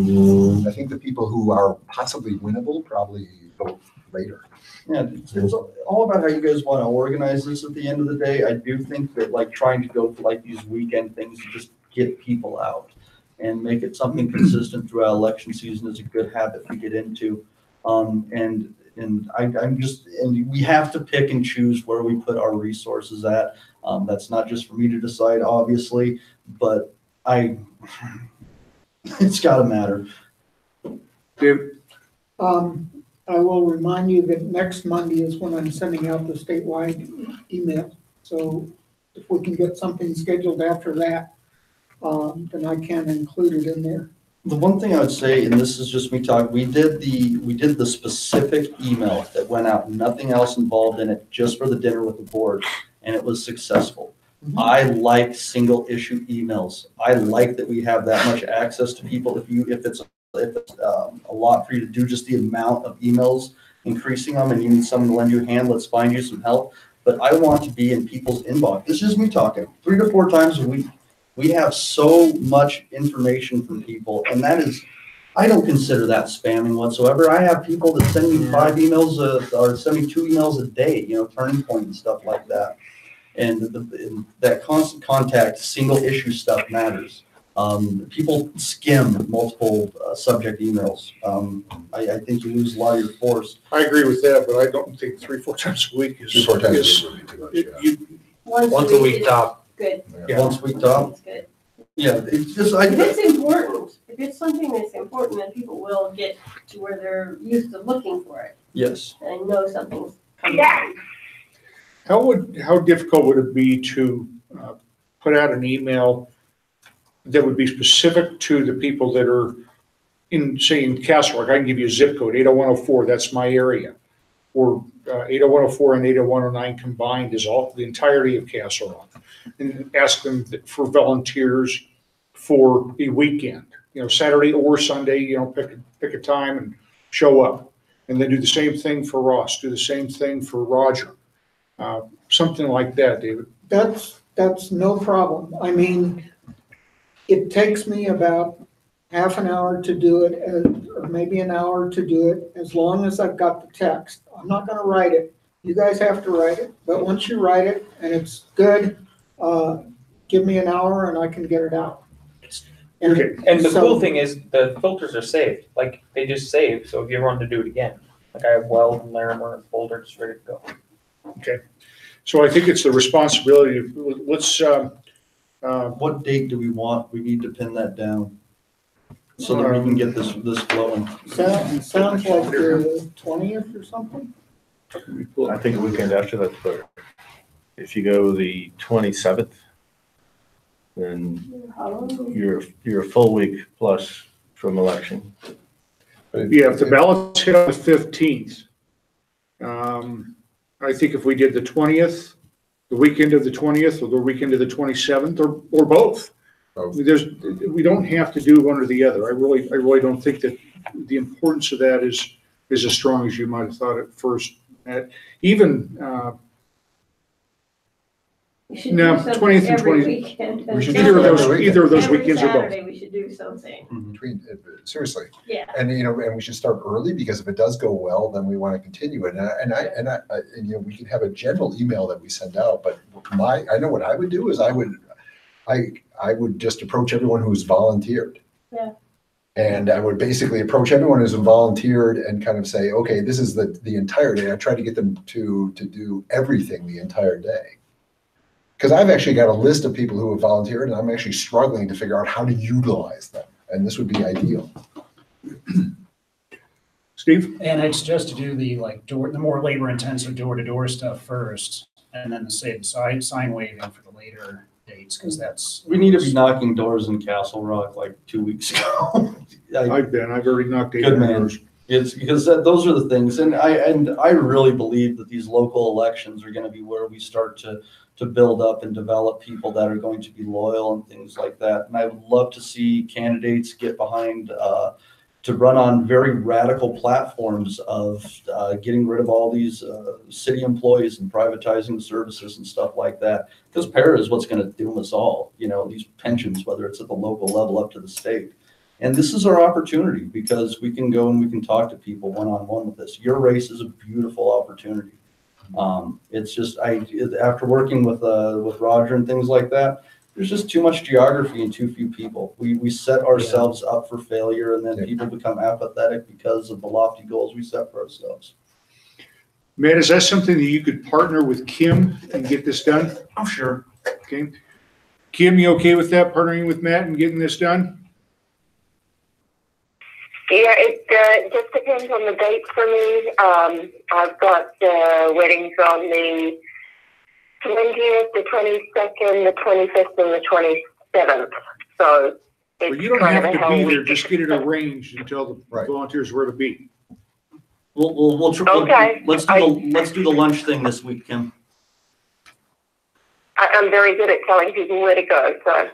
I think the people who are possibly winnable probably vote later. Yeah, it's all about how you guys want to organize this at the end of the day. I do think that like trying to go for like these weekend things, just get people out and make it something consistent throughout election season is a good habit to get into. And we have to pick and choose where we put our resources at. That's not just for me to decide, obviously, but it's gotta matter. Dave? I will remind you that next Monday is when I'm sending out the statewide email. So if we can get something scheduled after that, then I can include it in there. The one thing I would say, and this is just me talking, we did the specific email that went out, nothing else involved in it, just for the dinner with the board, and it was successful. Mhm. I like single issue emails. I like that we have that much access to people. If it's a lot for you to do, just the amount of emails, increasing them, and you need someone to lend you a hand, let's find you some help. But I want to be in people's inbox. This is me talking 3 to 4 times a week. We have so much information from people, and that is, I don't consider that spamming whatsoever. I have people that send me 5 emails or send me 2 emails a day, Turning Point and stuff like that. And that constant contact, single issue stuff matters. People skim multiple subject emails. I think you lose a lot of your force. I agree with that, but I don't think 3-4 times a week is. 3-4 times a week would be too much, yeah. Once a week top. Good. Yeah. Once a week top. That's good. Yeah, it's just, If it's important, if it's something that's important, then people will get to where they're used to looking for it yes. and know something's coming. How difficult would it be to put out an email that would be specific to the people that are in Castle Rock? I can give you a zip code, 80104, that's my area. Or 80104 and 80109 combined is the entirety of Castle Rock. And ask them for volunteers for a weekend, Saturday or Sunday, pick a time and show up. And then do the same thing for Ross, do the same thing for Roger. Something like that, David. That's no problem. I mean, it takes me about half an hour to do it, or maybe an hour to do it, as long as I've got the text. I'm not going to write it. You guys have to write it, but once you write it and it's good, give me an hour and I can get it out. Okay. And the So- cool thing is the filters are saved. Like they just save. So if you ever want to do it again, like I have Weld and Larimer and folder just ready to go. Okay. So I think it's the responsibility of, let's, What date do we want? We need to pin that down so that we can get this flowing. Sounds like the 20th or something? I think the weekend after that's better. If you go the 27th, then you're a full week plus from election. Yeah, if the ballots hit on the 15th, I think if we did the 20th, the weekend of the 20th, or the weekend of the 27th, or both. We don't have to do one or the other. I really don't think that the importance of that is as strong as you might have thought at first. Even, We should No, do something 20th and every 20th. weekend. We should do either of those Every weekends or both. Saturday, we should do something. Between, seriously. Yeah. And, and we should start early, because if it does go well, then we want to continue it. And we can have a general email that we send out, but I know what I would do is I would just approach everyone who's volunteered. Yeah. And I would basically approach everyone who's volunteered and kind of say, okay, this is the entire day. I try to get them to do everything the entire day. Because I've actually got a list of people who have volunteered, and I'm actually struggling to figure out how to utilize them. And this would be ideal. Steve? And I'd suggest to do the more labor intensive door-to-door stuff first, and then the sign waving for the later dates, because that's. We need to be knocking doors in Castle Rock like 2 weeks ago. I've already knocked 8 Good man. doors. It's because those are the things, and I really believe that these local elections are going to be where we start to build up and develop people that are going to be loyal and things like that. And I would love to see candidates get behind to run on very radical platforms of getting rid of all these city employees and privatizing the services and stuff like that. Because para is what's going to doom us all. These pensions, whether it's at the local level up to the state. And this is our opportunity, because we can go and we can talk to people one-on-one with this. Your race is a beautiful opportunity. It's just, after working with Roger and things like that, there's just too much geography and too few people. We set ourselves up for failure, and then people become apathetic because of the lofty goals we set for ourselves. Matt, is that something that you could partner with Kim and get this done? Oh, sure. Okay. Kim, you okay with that, partnering with Matt and getting this done? Yeah, it just depends on the date for me. I've got weddings on the 20th, the 22nd, the 25th, and the 27th. So Well, you don't have to be there, just get it arranged and tell the volunteers where to be. Okay. Let's do the lunch thing this week, Kim. I'm very good at telling people where to go, so.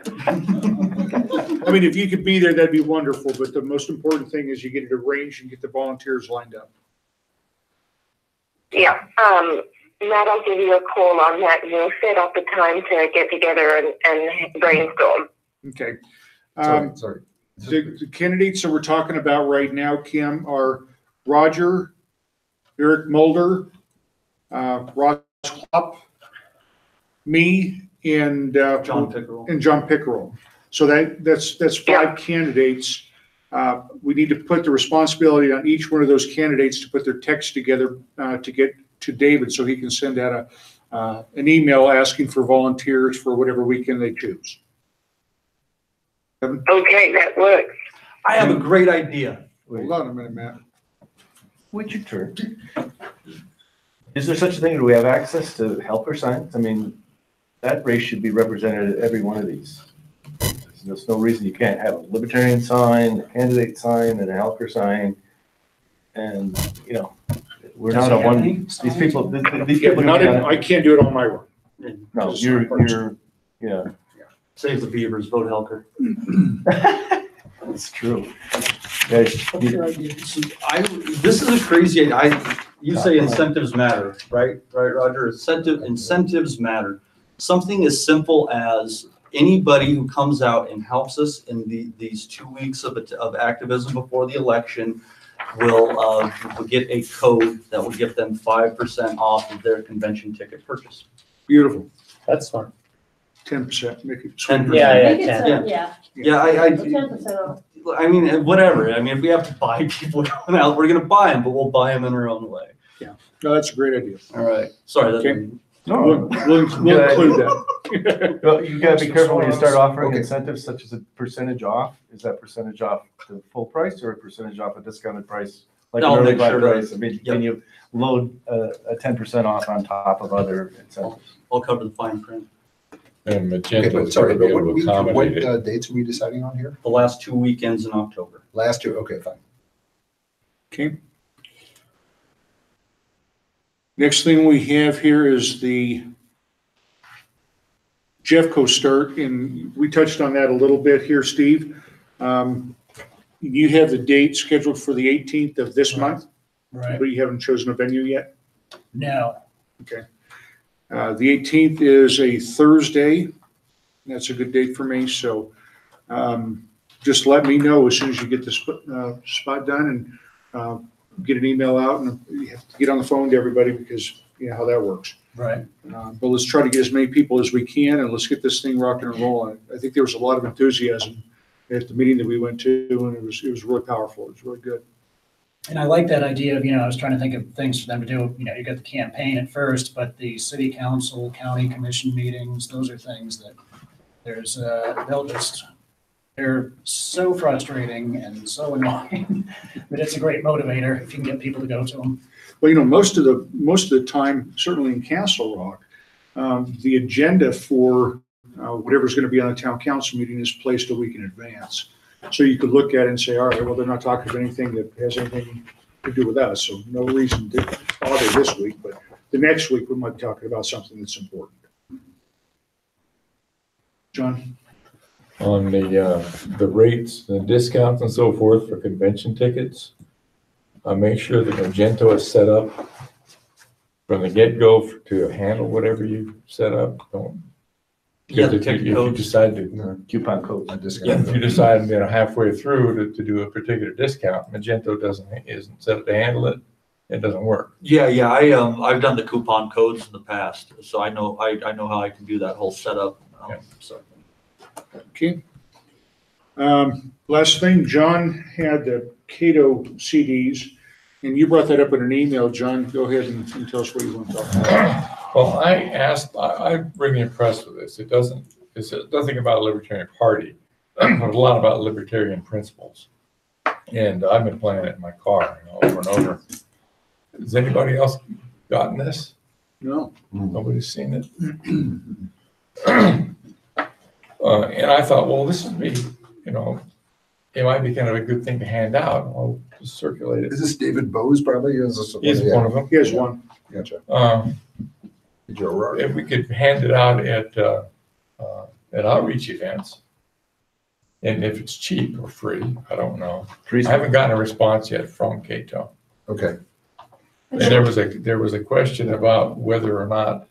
I mean, if you could be there, that'd be wonderful, but the most important thing is you get it arranged and get the volunteers lined up. Yeah, Matt, I'll give you a call on that, and we'll set up a time to get together and brainstorm. Okay. Sorry. The candidates that we're talking about right now, Kim, are Roger, Eric Mulder, Ross Klopp, me, and John Pickerel. So that's 5 candidates. We need to put the responsibility on each one of those candidates to put their text together to get to David, so he can send out an email asking for volunteers for whatever weekend they choose. Okay, that works. I have a great idea. Hold on a minute, Matt. Wait your turn. Is there such a thing? Do we have access to helper signs? I mean, that race should be represented at every one of these. There's no reason you can't have a Libertarian sign, a candidate sign, and a helper sign. And, we're not a one, these people, these people. I can't do it on my own. No, you're, yeah. Save the beavers, vote Helker. That's true. Guys, This is a crazy idea. You say incentives matter, right? Right, Roger? Incentives matter. Something as simple as anybody who comes out and helps us in these 2 weeks of activism before the election will get a code that will give them 5% off of their convention ticket purchase. Beautiful. That's smart. 10%. Make it 10%. Yeah. Yeah, 10% off. I mean, whatever. I mean, if we have to buy people going out, we're going to buy them, but we'll buy them in our own way. Yeah. No, that's a great idea. All right. Sorry. Okay. We'll include that. Well, you gotta be careful when you start offering incentives such as a percentage off. Is that percentage off the full price or a percentage off a discounted price? Like an early buy price? I mean, can you load a 10% off on top of other incentives? I'll cover the fine print. And Okay, Magenta. what dates are we deciding on here? The last 2 weekends in October. Last 2, okay, fine. Okay. Next thing we have here is the Jeffco start, and we touched on that a little bit here, Steve. You have the date scheduled for the 18th of this month, Right. but you haven't chosen a venue yet? No. Okay. The 18th is a Thursday. That's a good date for me, so just let me know as soon as you get the spot done, and get an email out, and you have to get on the phone to everybody because you know how that works. Right. But let's try to get as many people as we can, and let's get this thing rocking and rolling. I think there was a lot of enthusiasm at the meeting that we went to, and it was really powerful. It was really good. And I like that idea of, I was trying to think of things for them to do. You got the campaign at first, but the city council, county commission meetings, those are things that they're so frustrating and so annoying, but it's a great motivator if you can get people to go to them. Well, most of the time, certainly in Castle Rock, the agenda for whatever's going to be on the town council meeting is placed a week in advance. So you could look at it and say, all right, well, they're not talking about anything that has anything to do with us, so no reason to bother this week, but the next week we might be talking about something that's important. John? On the rates, the discounts and so forth for convention tickets, make sure the Magento is set up from the get-go to handle whatever you set up. Yeah, the If ticket you codes. decide to, Coupon codes. if you decide, halfway through to do a particular discount, Magento isn't set up to handle it, it doesn't work. Yeah, I've done the coupon codes in the past, so I know how I can do that whole setup. So. Okay. Last thing, John had the Cato CDs, and you brought that up in an email. John, go ahead and tell us what you want to talk about. Well, I'm really impressed with this. It doesn't think about a Libertarian Party, but a lot about Libertarian principles. And I've been playing it in my car over and over. Has anybody else gotten this? No. Nobody's seen it? And I thought, well, this would be, it might be kind of a good thing to hand out. I'll just circulate it. Is this David Bowes probably? He's one of them. Here's one. Gotcha. If we could hand it out at outreach events, and if it's cheap or free, I don't know. I haven't gotten a response yet from Cato. Okay. And there was a question about whether or not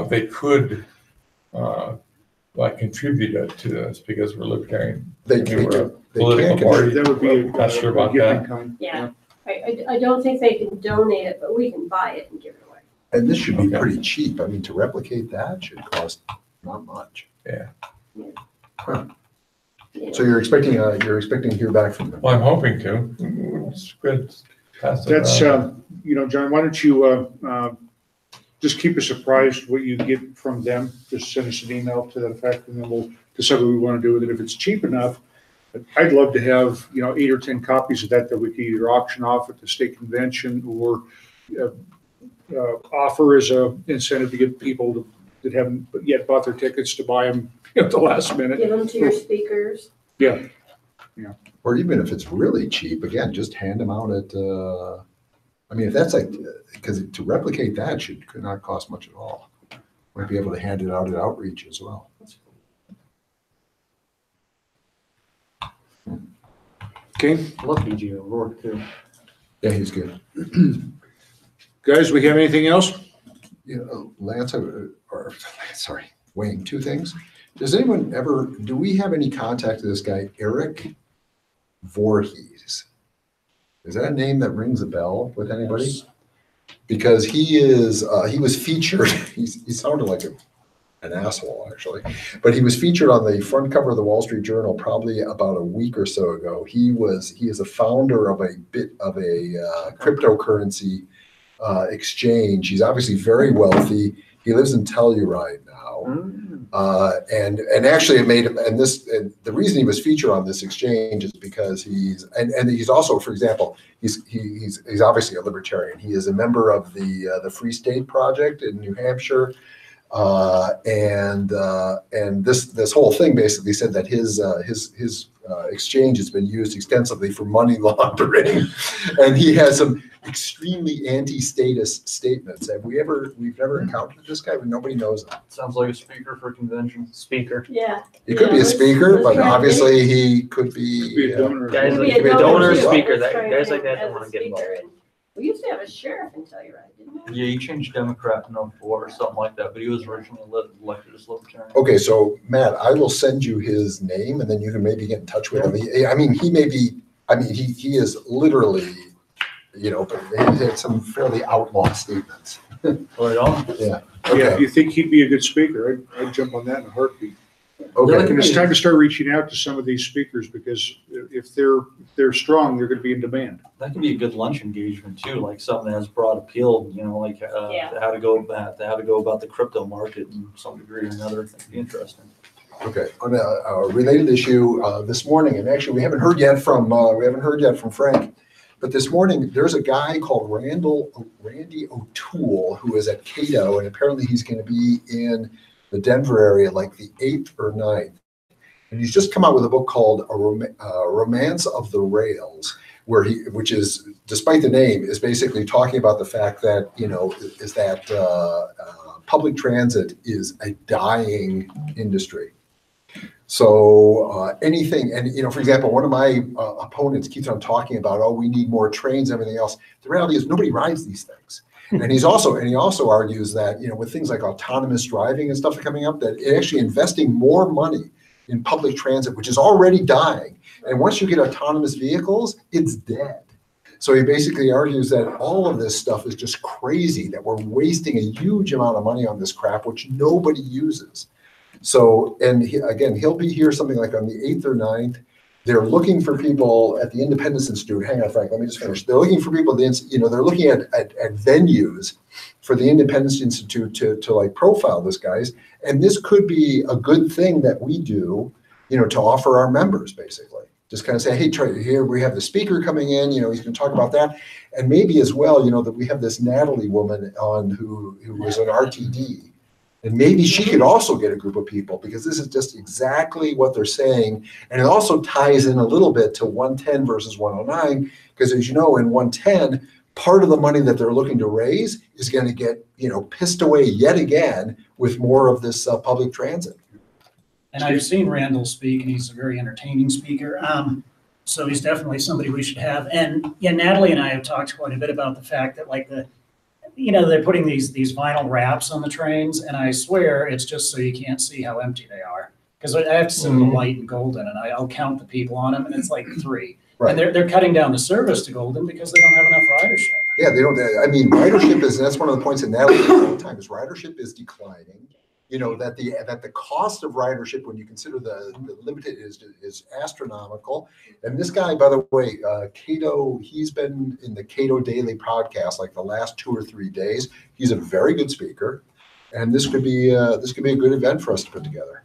they could contribute to this because we're libertarian. They we're a can political party. That would be Not sure about that. Yeah, I don't think they can donate it, but we can buy it and give it away. And this should be pretty cheap. I mean, to replicate that should cost not much. Yeah. Huh. So you're expecting to hear back from them? Well, I'm hoping to. It's good. That's, John, why don't you just keep us apprised what you get from them. Just send us an email to that effect, and then we'll decide what we want to do with it. If it's cheap enough, I'd love to have, 8 or 10 copies of that we could either auction off at the state convention or offer as a incentive to get people that haven't yet bought their tickets to buy them at the last minute. Give them to your speakers. Yeah. Or even if it's really cheap, again, just hand them out at, if that's because to replicate that could not cost much at all. Might be able to hand it out at outreach as well. Okay. I love BG O'Rourke too. Yeah, he's good. Guys, we have anything else? Lance, Wayne, 2 things. Do we have any contact with this guy, Eric Voorhees? Is that a name that rings a bell with anybody? Yes. Because he was featured, he sounded like an asshole actually, but he was featured on the front cover of the Wall Street Journal probably about a week or so ago. He is a founder of a cryptocurrency exchange. He's obviously very wealthy. He lives in Telluride now. And actually it made him, and the reason he was featured on this exchange is because he's also, for example, he's obviously a libertarian. He is a member of the Free State Project in New Hampshire. And this whole thing basically said that his exchange has been used extensively for money laundering, and he has some extremely anti-status statements. We've never encountered this guy, but nobody knows him. Sounds like a speaker for convention. Speaker. Yeah. He could be a speaker, but obviously he could Could be be. a donor. Guys Could like, be could be a donor or too. speaker. Let's That try guys him like that as don't a want to get involved. speaker. And we used to have a sheriff in Telluride, didn't we? Yeah, he changed Democrat in 04 or something like that, but he was originally elected as Libertarian. Okay, so Matt, I will send you his name, and then you can maybe get in touch with him. He is literally, but he had some fairly outlaw statements. Right on. Yeah. Yeah, Okay. you think he'd be a good speaker? I'd jump on that in a heartbeat. Okay. And it's time to start reaching out to some of these speakers, because if they're strong, they're going to be in demand. That could be a good lunch engagement too, like something that has broad appeal, like Yeah. how to go about the crypto market in some degree or another. That'd be interesting. Okay. On a related issue, this morning, and actually we haven't heard yet from Frank, but this morning there's a guy called Randy O'Toole who is at Cato, and apparently he's going to be in the Denver area like the 8th or 9th. And he's just come out with a book called Romance of the Rails, which is, despite the name, is basically talking about the fact that, public transit is a dying industry. So anything, and for example, one of my opponents keeps on talking about, oh, we need more trains, everything else. The reality is nobody rides these things. And he also argues that, with things like autonomous driving and stuff coming up, that actually investing more money in public transit, which is already dying. And once you get autonomous vehicles, it's dead. So he basically argues that all of this stuff is just crazy, that we're wasting a huge amount of money on this crap, which nobody uses. So, and he'll be here something like on the 8th or 9th. They're looking for people at the Independence Institute. Hang on, Frank, let me just finish. They're looking for people, they're looking at venues for the Independence Institute to like profile this guys. And this could be a good thing that we do, to offer our members, basically. Just kind of say, hey, here we have the speaker coming in, he's going to talk about that. And maybe as well, that we have this Natalie woman on who was an RTD. And maybe she could also get a group of people, because this is just exactly what they're saying. And it also ties in a little bit to 110 versus 109, because as you know, in 110, part of the money that they're looking to raise is going to get, pissed away yet again with more of this public transit. And I've seen Randall speak, and he's a very entertaining speaker. So he's definitely somebody we should have. And yeah, Natalie and I have talked quite a bit about the fact that they're putting these vinyl wraps on the trains, and I swear it's just so you can't see how empty they are. Because I have to sit with the white and golden, and I'll count the people on them, and it's like 3. Right. And they're cutting down the service to golden because they don't have enough ridership. Yeah, they don't. I mean, ridership is, and that's one of the points that Natalie makes all the time, is ridership is declining. That the cost of ridership, when you consider the limited, is astronomical. And this guy, by the way, Cato, he's been in the Cato Daily podcast like the last 2 or 3 days. He's a very good speaker, and this could be a good event for us to put together.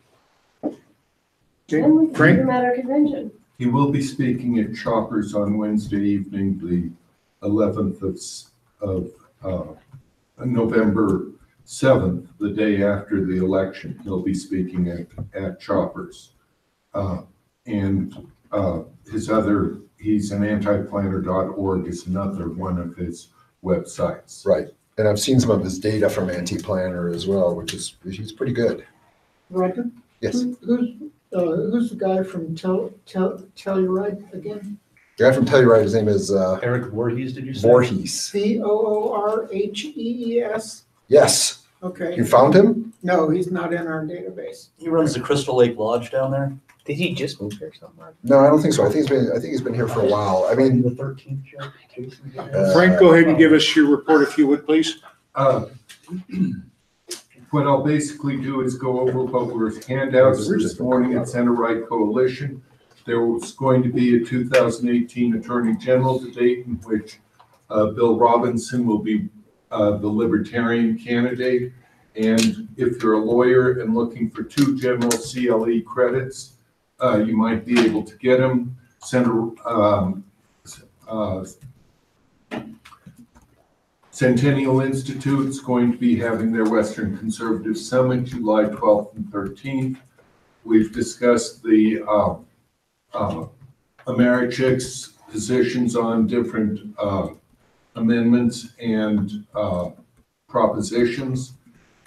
Then we can Frank? do them at our convention. He will be speaking at Choppers on Wednesday evening, the 11th of November 7th, the day after the election. He'll be speaking at Choppers. He's an antiplanner.org is another one of his websites. Right. And I've seen some of his data from Anti-Planner as well, he's pretty good. Roger? Yes. Who's the guy from Telluride again? The guy from Telluride, his name is Eric Voorhees, did you say? Voorhees. Voorhees? Yes. Okay. You found him? No, he's not in our database. He runs the Crystal Lake Lodge down there. Did he just move here somewhere? No, I don't think so. I think he's been here for a while. I mean, The 13th, Jason. Frank, go ahead and give us your report if you would, please. What I'll basically do is go over what were handouts this morning at Center Right Coalition. There was going to be a 2018 Attorney General debate in which Bill Robinson will be the Libertarian candidate. And if you're a lawyer and looking for 2 general CLE credits, you might be able to get them. Centennial Institute's going to be having their Western Conservative Summit July 12th and 13th. We've discussed the Americhic's positions on different amendments and propositions.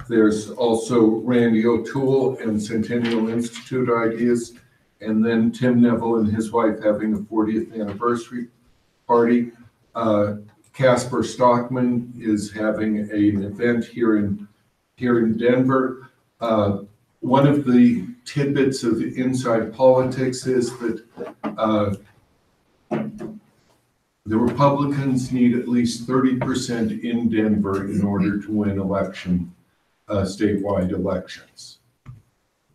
There's also Randy O'Toole and Centennial Institute ideas, and then Tim Neville and his wife having a 40th anniversary party. Casper Stockman is having an event here in Denver. One of the tidbits of inside politics is that the Republicans need at least 30% in Denver in order to win statewide elections.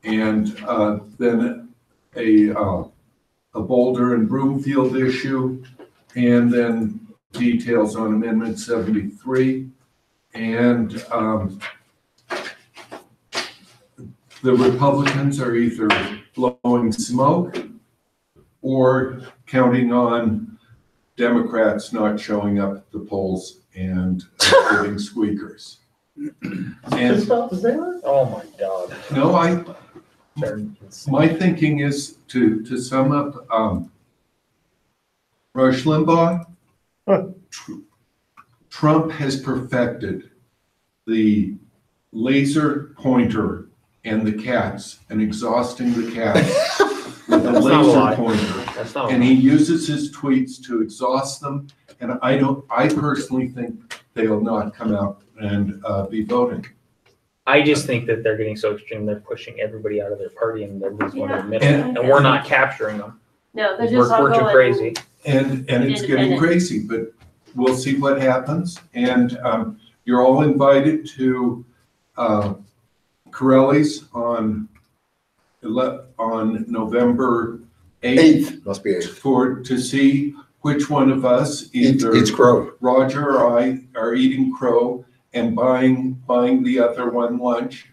And then a Boulder and Broomfield issue, and then details on Amendment 73. And the Republicans are either blowing smoke or counting on Democrats not showing up at the polls and giving squeakers. And Oh my God. no, my thinking is to sum up, Rush Limbaugh, Trump has perfected the laser pointer and the cats and exhausting the cats with a laser pointer. And he uses his tweets to exhaust them. And I personally think they'll not come out and be voting. I just think that they're getting so extreme, they're pushing everybody out of their party and everybody's going to admit it. And we're not capturing them. No, they're just all We're too going. crazy. And it's getting crazy, but we'll see what happens. And you're all invited to Corelli's on November 8th. Must be 8th. To see which one of us, either It's crow. Roger or I, are eating crow and buying the other one lunch,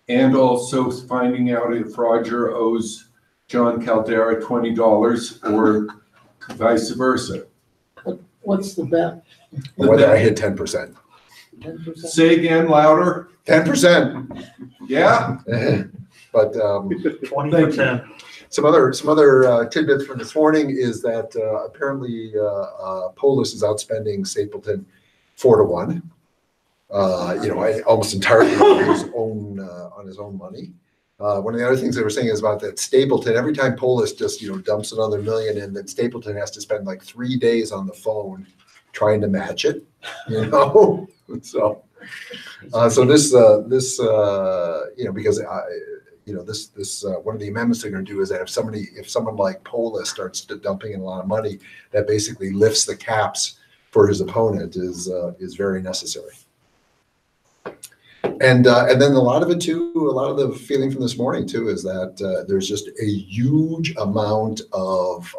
and also finding out if Roger owes John Caldera $20 or vice versa. What's the bet? Whether I hit 10%. 10%? Say again, louder. 10%. Yeah. But 20%. some other tidbits from this morning is that apparently Polis is outspending Stapleton 4-1. Almost entirely on his own money. One of the other things they were saying is about that Stapleton, every time Polis just, dumps another million in, then Stapleton has to spend like 3 days on the phone trying to match it, So, because one of the amendments they're going to do is that if someone like Polis starts dumping in a lot of money, that basically lifts the caps for his opponent is very necessary. And then a lot of the feeling from this morning too is that there's just a huge amount of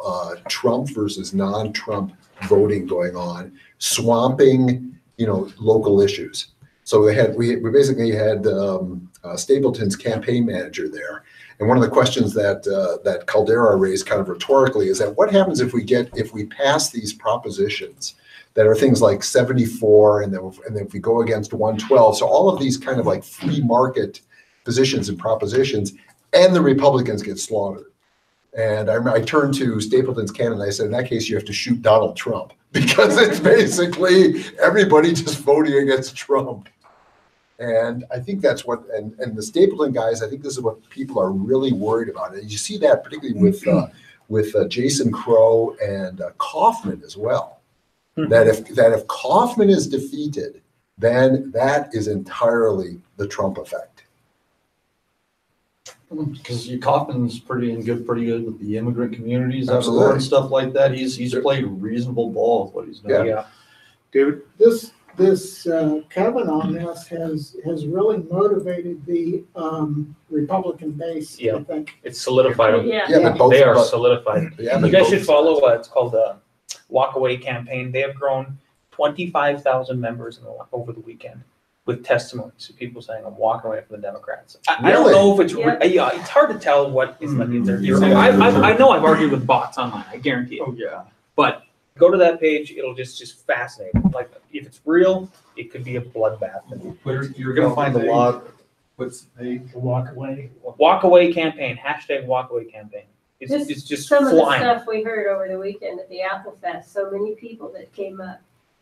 Trump versus non-Trump voting going on, swamping local issues. So we basically had Stapleton's campaign manager there, and one of the questions that Caldera raised kind of rhetorically is that what happens if we pass these propositions that are things like 74 and then if we go against 112, so all of these kind of like free market positions and propositions, and the Republicans get slaughtered. And I turned to Stapleton's candidate and I said, in that case, you have to shoot Donald Trump, because it's basically everybody just voting against Trump. And I think that's what, and the Stapleton guys, I think this is what people are really worried about. And you see that particularly with Jason Crow and Kaufman as well. That if Kaufman is defeated, then that is entirely the Trump effect. Because Kaufman's pretty good with the immigrant communities Absolutely. everywhere and stuff like that. He's played reasonable ball with what he's done. Yeah. David? This Kavanaugh mess has really motivated the Republican base, Yeah. I think. It's solidified them. Yeah. They are solidified. Yeah, You guys should follow it's called the Walk Away campaign. They have grown 25,000 members over the weekend with testimonies of people saying, I'm walking away from the Democrats. I don't Really? know if it's, Yeah. it's hard to tell what is like, I know I've argued with bots online, I guarantee it. Oh, yeah. But Go to that page, it'll just fascinate. Like, if it's real, it could be a bloodbath. You're gonna find a lot. What's the page? Walk away. Walk away campaign, hashtag walk away campaign. It's just Some of the flying. stuff we heard over the weekend at the Apple Fest, so many people that came up.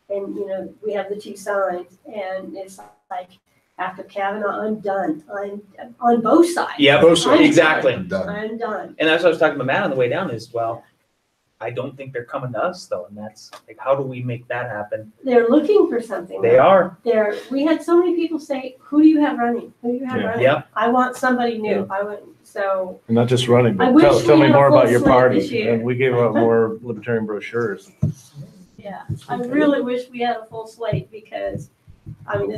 And, you know, we have the 2 signs, and it's like, after Kavanaugh, I'm done. I'm on both sides. Yeah, Both sides. exactly. I'm done. I'm done. And that's what I was talking to Matt on the way down is, well, I don't think they're coming to us though. And that's like, how do we make that happen? They're looking for something. They are. We had so many people say, who do you have running? Who do you have Yeah. running? Yep. I want somebody new. So And not just running, I but wish tell we me had a more full about your slate party. this year. And we gave out more libertarian brochures. yeah, I really wish we had a full slate because, I mean,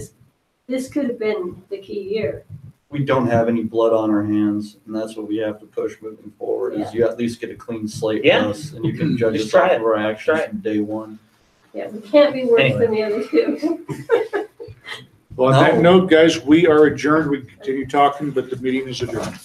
this could have been the key year. We don't have any blood on our hands, and that's what we have to push moving forward, is you at least get a clean slate Yeah. with us, and you can judge Just us try off it. of our actions Try it. from day one. Yeah, we can't be worse Anyway. than the other two. Well, on that No. note, guys, we are adjourned. We can continue talking, but the meeting is adjourned.